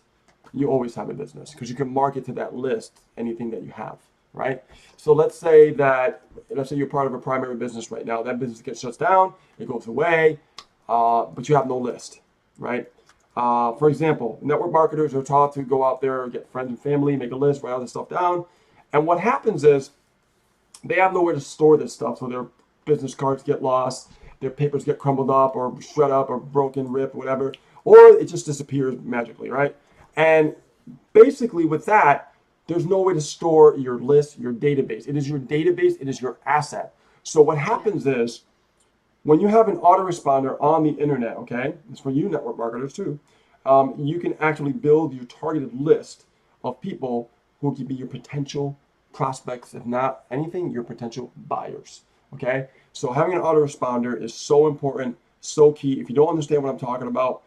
you always have a business, because you can market to that list anything that you have, right? So let's say you're part of a primary business right now. That business gets shut down, it goes away, but you have no list, right? For example, network marketers are taught to go out there, get friends and family, make a list, write all this stuff down. And what happens is they have nowhere to store this stuff. So their business cards get lost, their papers get crumbled up or shred up or broken, ripped, whatever, or it just disappears magically, right? And basically with that, there's no way to store your list, your database. It is your database, it is your asset. So what happens is, when you have an autoresponder on the internet, okay, it's for you network marketers too, you can actually build your targeted list of people who could be your potential prospects, if not anything, your potential buyers, okay? So having an autoresponder is so important, so key. If you don't understand what I'm talking about,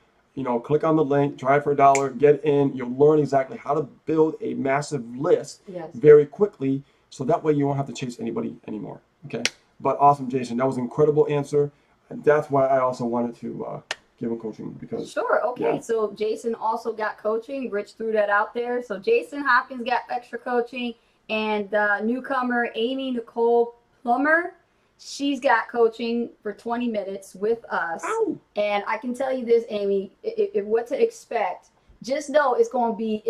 click on the link, try it for $1, get in. You'll learn exactly how to build a massive list very quickly, so that way you won't have to chase anybody anymore, okay? But awesome, Jason. That was an incredible answer. And that's why I also wanted to give him coaching, because Sure. Okay. Yeah. So Jason also got coaching. Rich threw that out there. So Jason Hopkins got extra coaching, and newcomer Amy Nicole Plummer, she's got coaching for 20 minutes with us. Ow. And I can tell you this, Amy, if what to expect. Just know it's gonna be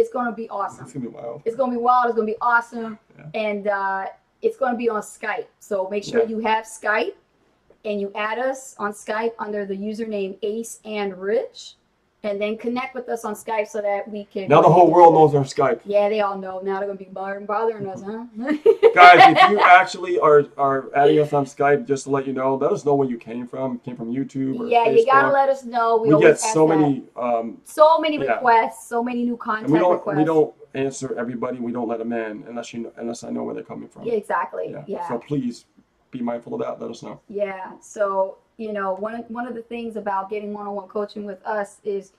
awesome. It's gonna be wild. It's gonna be wild. It's gonna be awesome. Yeah. And it's going to be on Skype. So make sure Yeah. you have Skype and you add us on Skype under the username Ace and Rich, and then connect with us on Skype so that we can. Now the whole world knows our Skype. Yeah, they all know. Now they're going to be bothering us, huh? Guys, if you actually are adding us on Skype, just to let you know, let us know where you came from. Came from YouTube or Yeah, Facebook. you gotta let us know. We always get ask so that. many, so many yeah. requests, so many new content and we requests. don't answer everybody. We don't let them in unless I know where they're coming from. Yeah, exactly. Yeah. Yeah. So please be mindful of that. Let us know. Yeah. So, one of the things about getting one-on-one coaching with us is,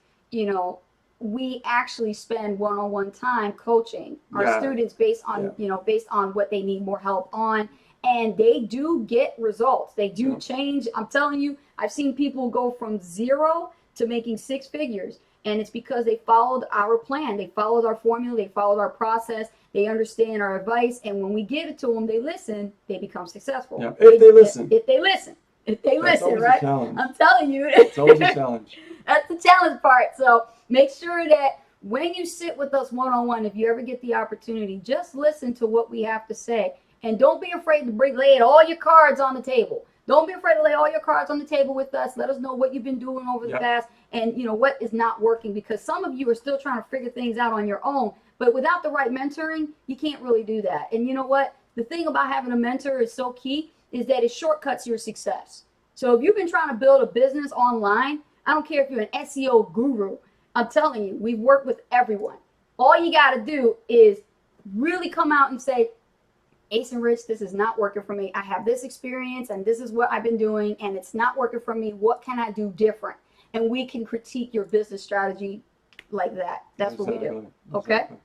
we actually spend one-on-one time coaching our Yeah. students based on, based on what they need more help on. And they do get results. They do Yeah. change. I'm telling you, I've seen people go from 0 to making 6 figures. And it's because they followed our plan. They followed our formula. They followed our process. They understand our advice. And when we give it to them, they listen, they become successful. Yeah. If they listen. If they listen. If they That's listen, always right? a challenge. I'm telling you. It's always a challenge. That's the challenge part. So make sure that when you sit with us one-on-one, if you ever get the opportunity, just listen to what we have to say. And don't be afraid to lay all your cards on the table. Don't be afraid to lay all your cards on the table with us. Let us know what you've been doing over the past and what is not working, because some of you are still trying to figure things out on your own. But without the right mentoring, you can't really do that. And you know what? The thing about having a mentor is so key is that it shortcuts your success. So if you've been trying to build a business online, I don't care if you're an SEO guru, I'm telling you, we've worked with everyone. All you got to do is really come out and say, Ace and Rich, this is not working for me. I have this experience and this is what I've been doing and it's not working for me. What can I do different? And we can critique your business strategy like that. That's what we do. Okay? Exactly.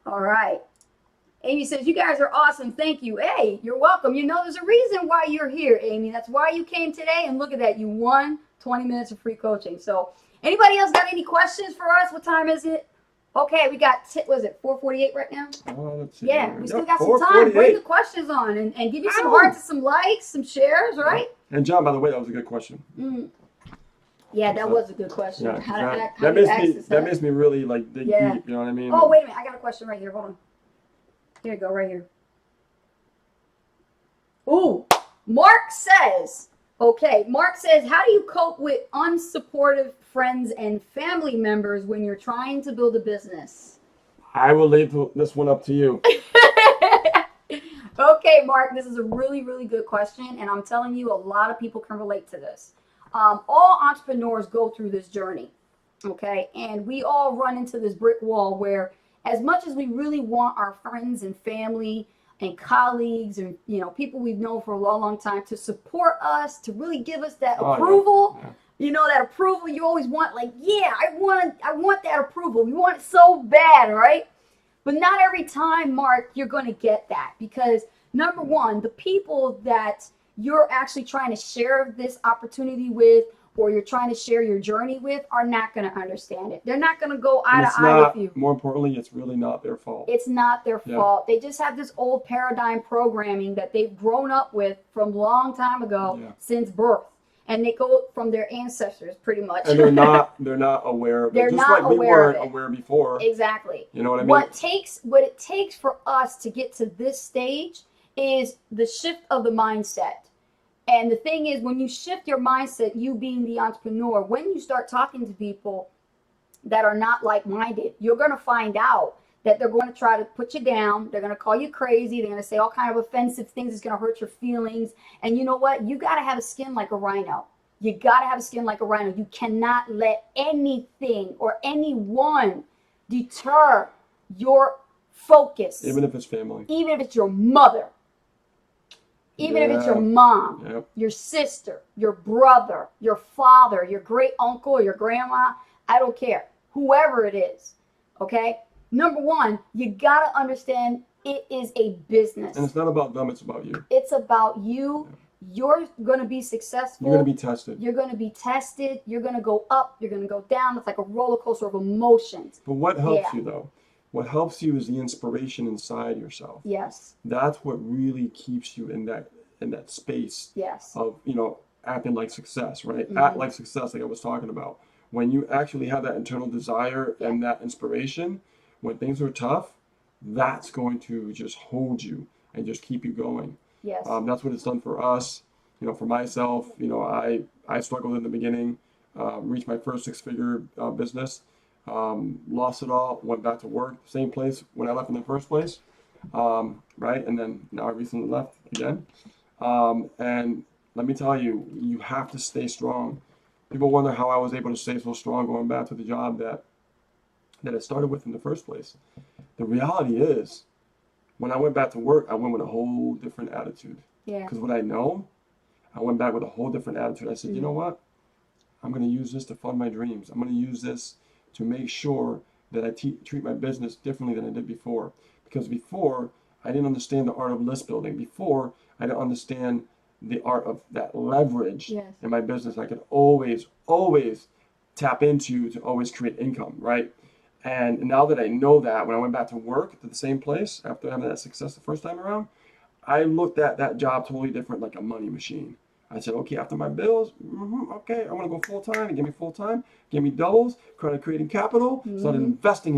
All right. Amy says, you guys are awesome. Thank you. Hey, you're welcome. There's a reason why you're here, Amy. That's why you came today. And look at that. You won 20 minutes of free coaching. So anybody else got any questions for us? What time is it? Okay, we got, was it 4:48 right now? Let's see. Yeah, we still got some time. Bring the questions on and give you some hearts and some likes, some shares, right? And John, by the way, that was a good question. Yeah, that was a good question. Yeah, that makes me really dig deep. You know what I mean? Oh, wait a minute. I got a question right here. Hold on. Here you go, right here. Ooh, Mark says, how do you cope with unsupportive friends and family members when you're trying to build a business? I will leave this one up to you. Okay, Mark, this is a really, really good question. And I'm telling you, a lot of people can relate to this. All entrepreneurs go through this journey. Okay. And we all run into this brick wall where as much as we really want our friends and family and colleagues and people we've known for a long, long time to support us, to really give us that approval. Yeah. That approval you always want, I want that approval. We want it so bad, right? But not every time, Mark, you're going to get that, because number one, the people that you're actually trying to share this opportunity with, or you're trying to share your journey with, are not going to understand it. They're not going to go eye to eye with you. More importantly, it's really not their fault. It's not their fault. They just have this old paradigm programming that they've grown up with from a long time ago, since birth. And they go from their ancestors pretty much. And they're not aware of it. They're just not like we aware weren't of it. aware before. Exactly. You know what I mean? What it takes for us to get to this stage is the shift of the mindset. And the thing is, when you shift your mindset, you being the entrepreneur, when you start talking to people that are not like-minded, you're going to find out that they're going to try to put you down. They're going to call you crazy. They're going to say all kind of offensive things. It's going to hurt your feelings. And you know what? You got to have a skin like a rhino. You got to have a skin like a rhino. You cannot let anything or anyone deter your focus. Even if it's family. Even if it's your mother. Even if it's your mom, your sister, your brother, your father, your great uncle, your grandma, I don't care. Whoever it is, okay? Number one, you got to understand it is a business. And it's not about them, it's about you. It's about you. You're going to be successful. You're going to be tested. You're going to be tested. You're going to go up. You're going to go down. It's like a roller coaster of emotions. But what helps you, though? What helps you is the inspiration inside yourself. Yes. That's what really keeps you in that space of, acting like success, right? Mm-hmm. Act like success, like I was talking about. When you actually have that internal desire and that inspiration, when things are tough, that's going to just hold you. and just keep you going. Yes. That's what it's done for us. For myself, I struggled in the beginning, reached my first six-figure business, lost it all, went back to work, same place when I left in the first place, right? And then now I recently left again. And let me tell you, you have to stay strong. People wonder how I was able to stay so strong going back to the job that I started with in the first place. The reality is, when I went back to work, I went with a whole different attitude. Yeah. Because what I know, I went back with a whole different attitude. I said, you know what? I'm going to use this to fund my dreams. I'm going to use this to make sure that I treat my business differently than I did before. Because before, I didn't understand the art of list building. Before, I didn't understand the art of that leverage Yes. in my business. I could always tap into to always create income, right? And now that I know that, when I went back to work at the same place after having that success the first time around, I looked at that job totally different, like a money machine. I said, okay, after my bills, okay, I want to go full time. And give me full time, give me doubles, started creating capital, started investing.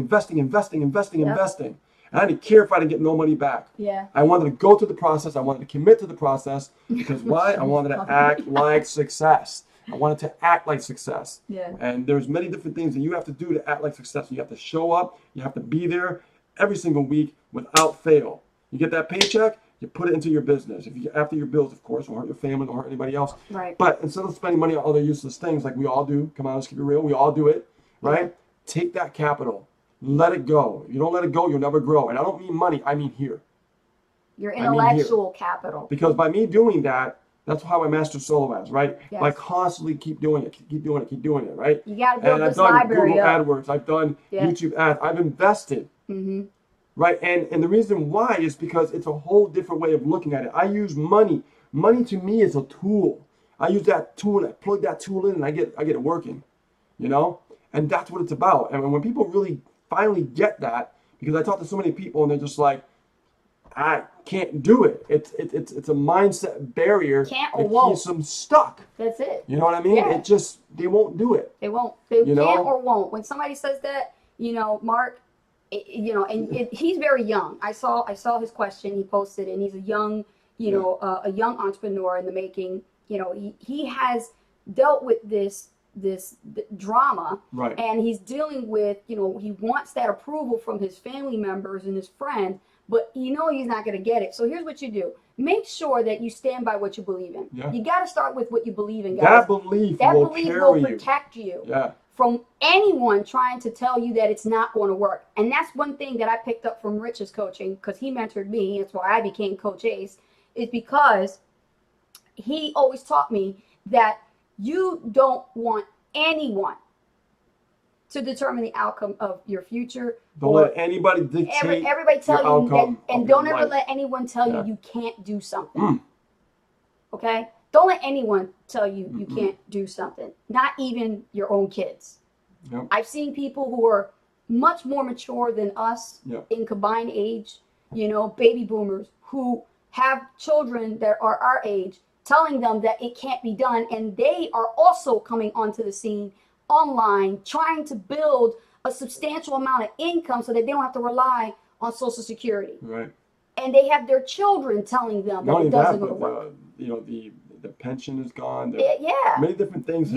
And I didn't care if I didn't get no money back. Yeah. I wanted to go to the process. I wanted to commit to the process because why? I wanted to act like success. I wanted to act like success. Yeah. And there's many different things that you have to do to act like success. You have to show up. You have to be there every single week without fail. You get that paycheck, you put it into your business. If you after your bills, of course, don't hurt your family, don't hurt anybody else. Right. But instead of spending money on other useless things like we all do, come on, let's keep it real, we all do it, right? Yeah. Take that capital, let it go. If you don't let it go, you'll never grow. And I don't mean money, I mean here. Your I mean intellectual capital. Because by me doing that, that's how I mastered solo ads, right? Yes. By constantly keep doing it, right? You got to build And I've this done library Google up. AdWords, I've done Yeah. YouTube ads, I've invested. Mm-hmm. Right, and the reason why is because it's a whole different way of looking at it. I use money. Money to me is a tool. I use that tool and I plug that tool in and I get it working, And that's what it's about. And when people really finally get that, because I talk to so many people and they're just like, I can't do it. It's a mindset barrier Can't or that won't. keeps them stuck. That's it. You know what I mean? Yeah. They won't do it. They won't. They You can't know? or won't. When somebody says that, Mark, he's very young. I saw his question. He posted, and he's a young, a young entrepreneur in the making. He has dealt with this drama, Right. and he's dealing with, he wants that approval from his family members and his friend, but he's not going to get it. So here's what you do. Make sure that you stand by what you believe in. Yeah. You got to start with what you believe in, guys. That belief That will belief carry will you. protect you Yeah. from anyone trying to tell you that it's not going to work. And that's one thing that I picked up from Rich's coaching, because he mentored me. That's why I became Coach Ace, is because he always taught me that you don't want anyone to determine the outcome of your future. Don't let anybody dictate everybody tell your you, outcome and of don't your ever life. let anyone tell Yeah. you can't do something. Okay? Don't let anyone tell you you can't do something. Not even your own kids. Yep. I've seen people who are much more mature than us Yep. in combined age, baby boomers who have children that are our age, telling them that it can't be done. And they are also coming onto the scene online, trying to build a substantial amount of income so that they don't have to rely on Social Security. Right. And they have their children telling them Not that only it doesn't that, going to but work. the pension is gone. Yeah. Many different things. If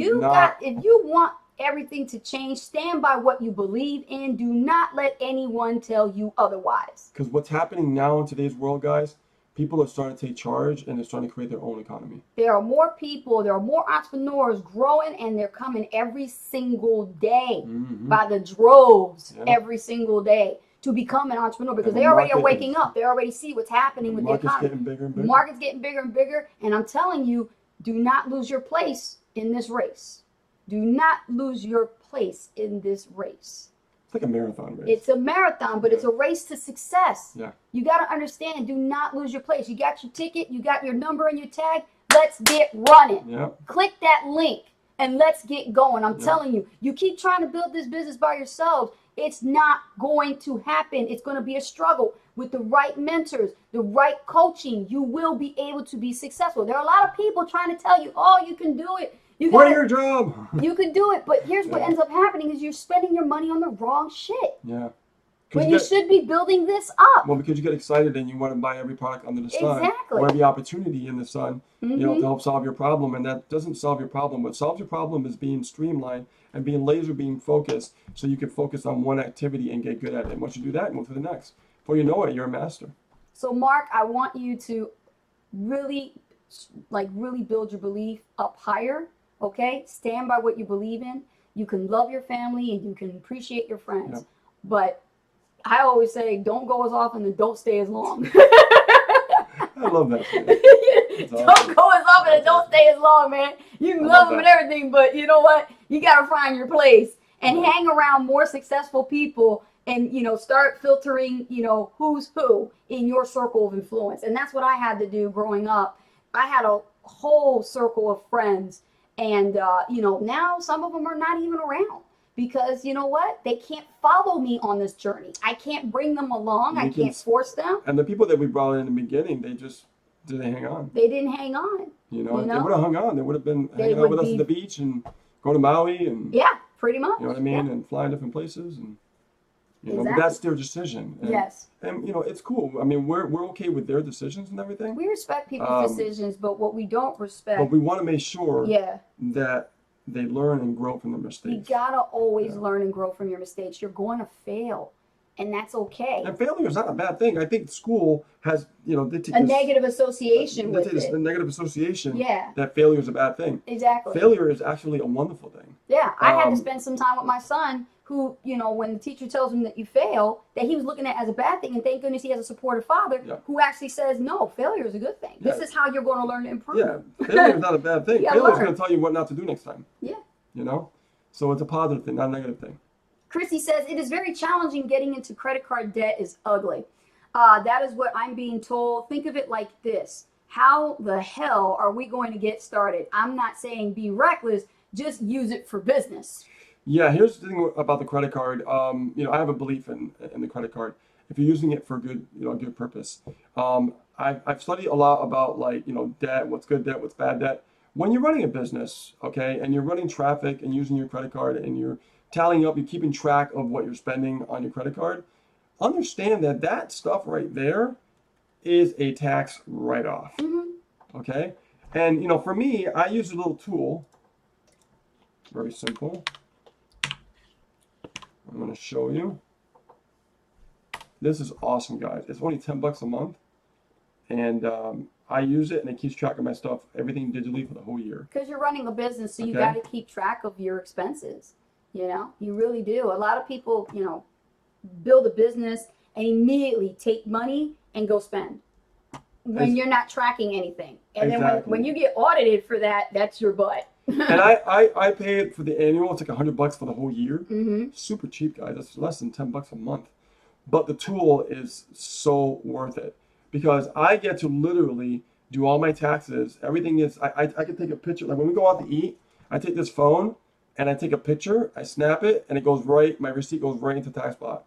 you want everything to change, stand by what you believe in. Do not let anyone tell you otherwise. Because what's happening now in today's world, guys, people are starting to take charge and they're starting to create their own economy. There are more people, there are more entrepreneurs growing, and they're coming every single day by the droves every single day to become an entrepreneur, because And they the already are market waking up. They already see what's happening with the market's economy. getting bigger and The bigger. market's getting bigger and bigger, and I'm telling you, do not lose your place in this race. Do not lose your place in this race. It's like a marathon race. It's a marathon, but it's a race to success. Yeah. You got to understand, do not lose your place. You got your ticket, you got your number and your tag. Let's get running. Yeah. Click that link and let's get going. I'm telling you, you keep trying to build this business by yourselves, it's not going to happen. It's going to be a struggle. With the right mentors, the right coaching, you will be able to be successful. There are a lot of people trying to tell you, oh, you can do it. Quit your job. You can do it. But here's what ends up happening is you're spending your money on the wrong shit. Yeah. when you should be building this up. Well, because you get excited and you want to buy every product under the sun, Exactly. or every opportunity in the sun, you know, to help solve your problem. And that doesn't solve your problem. What solves your problem is being streamlined and being laser beam focused, so you can focus on one activity and get good at it. And once you do that, move to the next. Before you know it, you're a master. So Mark, I want you to really build your belief up higher. Okay, stand by what you believe in. You can love your family and you can appreciate your friends, Yep. but I always say, don't go as often and don't stay as long. I love that. Don't awesome. go as often and don't stay as long, man. You can I love love them and that. everything, but you know what? You got to find your place and hang around more successful people and, you know, start filtering, you know, who's who in your circle of influence. And that's what I had to do growing up. I had a whole circle of friends, and, you know, now some of them are not even around. Because you know what? They can't follow me on this journey. I can't bring them along. I can't force them. And the people that we brought in the beginning, they just didn't hang on. They didn't hang on. You know, if they would have hung on, they would have been They hanging out would with us be- at the beach and go to Maui and Yeah, pretty much. you know what I mean, Yeah. and flying different places and you know, but Exactly. that's their decision. And, Yes. and you know, it's cool. I mean, we're okay with their decisions and everything, We respect people's decisions, but what we don't respect, but we want to make sure yeah, that they learn and grow from their you mistakes. gotta always Yeah. learn and grow from your mistakes. You're going to fail, and that's okay. And failure is not a bad thing. I think school has, you know, they take A this, negative association they with take this it. negative association Yeah, that failure is a bad thing. exactly. Failure is actually a wonderful thing. Yeah, I had to Um, spend some time with my son who, you know, when the teacher tells him that you fail, that he was looking at it as a bad thing. And thank goodness he has a supportive father Yeah. who actually says, no, failure is a good thing. This Yeah. is how you're going to learn to improve. Yeah, failure is not a bad thing. You gotta Failure is learn. going to tell you what not to do next time. Yeah. You know, so it's a positive thing, not a negative thing. Chrissy says, it is very challenging getting into credit card debt is ugly. That is what I'm being told. Think of it like this. How the hell are we going to get started? I'm not saying be reckless, just use it for business. Yeah, here's the thing about the credit card. You know, I have a belief in the credit card. If you're using it for good, you know, good purpose. I've studied a lot about, like, you know, debt, what's good debt, what's bad debt. When you're running a business, okay, and you're running traffic and using your credit card and you're tallying up, you're keeping track of what you're spending on your credit card, understand that that stuff right there is a tax write-off, okay? And, you know, for me, I use a little tool, very simple. I'm going to show you. This is awesome, guys. It's only 10 bucks a month. And I use it and it keeps track of my stuff, everything digitally for the whole year. Because you're running a business, so you Okay. got to keep track of your expenses. You know, you really do. A lot of people, you know, build a business and immediately take money and go spend when Ex- you're not tracking anything. And then Exactly. when you get audited for that, that's your butt. And I pay it for the annual. It's like 100 bucks for the whole year. Mm-hmm. Super cheap, guys. That's less than 10 bucks a month. But the tool is so worth it because I get to literally do all my taxes. Everything is, I can take a picture. Like when we go out to eat, I take this phone and I take a picture, I snap it, and it goes right, my receipt goes right into TaxBot.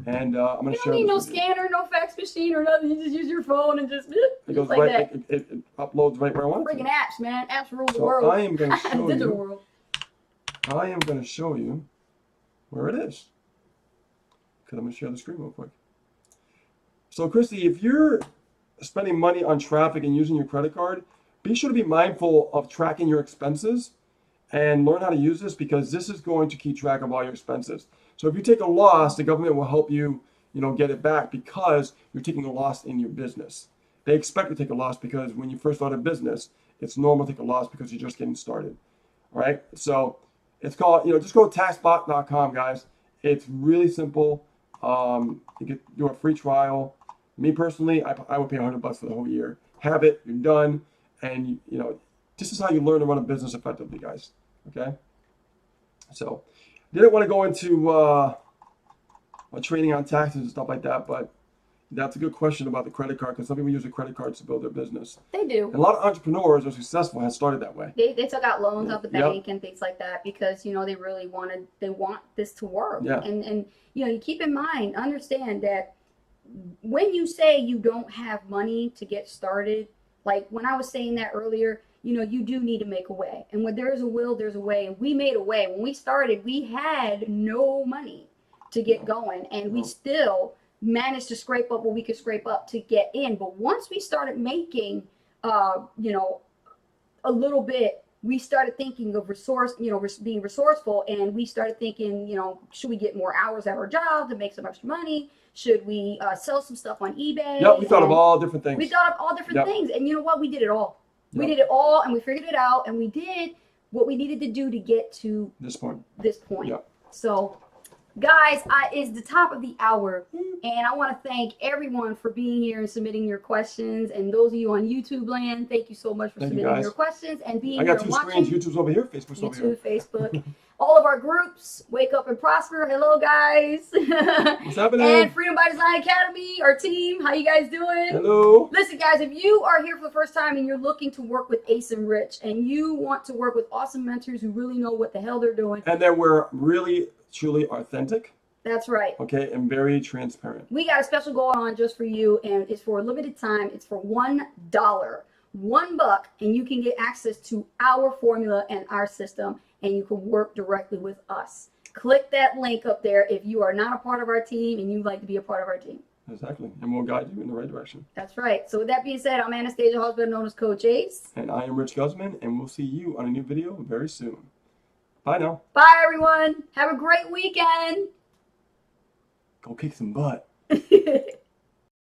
And I'm going You to share don't need this no with you. scanner, no fax machine, or nothing. You just use your phone and just It goes like right, that. it uploads right where I want it Freaking to. apps, man. Apps rule the So world. I am going to show Digital you. world. I am going to show you where it is. Because I'm going to share the screen real quick. So, Christy, if you're spending money on traffic and using your credit card, be sure to be mindful of tracking your expenses and learn how to use this because this is going to keep track of all your expenses. So if you take a loss, the government will help you, you know, get it back because you're taking a loss in your business. They expect you to take a loss because when you first start a business, it's normal to take a loss because you're just getting started. All right. So it's called, you know, just go to taxbot.com, guys. It's really simple. You can do a free trial. Me personally, I would pay 100 bucks for the whole year. Have it, you're done. And, you know, this is how you learn to run a business effectively, guys. Okay. So didn't want to go into training on taxes and stuff like that, but that's a good question about the credit card because some people use the credit cards to build their business. They do. And a lot of entrepreneurs who are successful have started that way. They took out loans out the Yep. bank and things like that because, you know, they really want this to work. Yeah. And you know, you keep in mind, understand that when you say you don't have money to get started, like when I was saying that earlier, you know, you do need to make a way. And when there is a will, there's a way. And we made a way. When we started, we had no money to get going, and we still managed to scrape up what we could scrape up to get in. But once we started making, you know, a little bit, we started thinking of being resourceful, and we started thinking, you know, should we get more hours at our job to make some extra money? Should we sell some stuff on eBay? Yep, we thought of all different things. We thought of all different Yep. things, and you know what? We did it all. We Yep. did it all, and we figured it out, and we did what we needed to do to get to This point. this point. Yep. So, guys, it's the top of the hour, and I want to thank everyone for being here and submitting your questions. And those of you on YouTube land, thank you so much for Thank you, submitting guys. your questions and being I here got and two watching. screens. YouTube's over here. Facebook's over here. YouTube, Facebook, all of our groups. Wake Up and Prosper. Hello, guys. What's happening? And Freedom by Design Academy, our team. How you guys doing? Hello. Listen, guys, if you are here for the first time and you're looking to work with Ace and Rich, and you want to work with awesome mentors who really know what the hell they're doing, And then we're really, truly authentic, that's right. okay, and very transparent. We got a special going on just for you, and it's for a limited time. It's for $1, $1, and you can get access to our formula and our system, and you can work directly with us. Click that link up there if you are not a part of our team and you'd like to be a part of our team. Exactly. And we'll guide you in the right direction. That's right. So with that being said, I'm Anastasia Hall, better known as Coach Ace. And I am Rich Guzman, and we'll see you on a new video very soon. Bye now. Bye, everyone. Have a great weekend. Go kick some butt.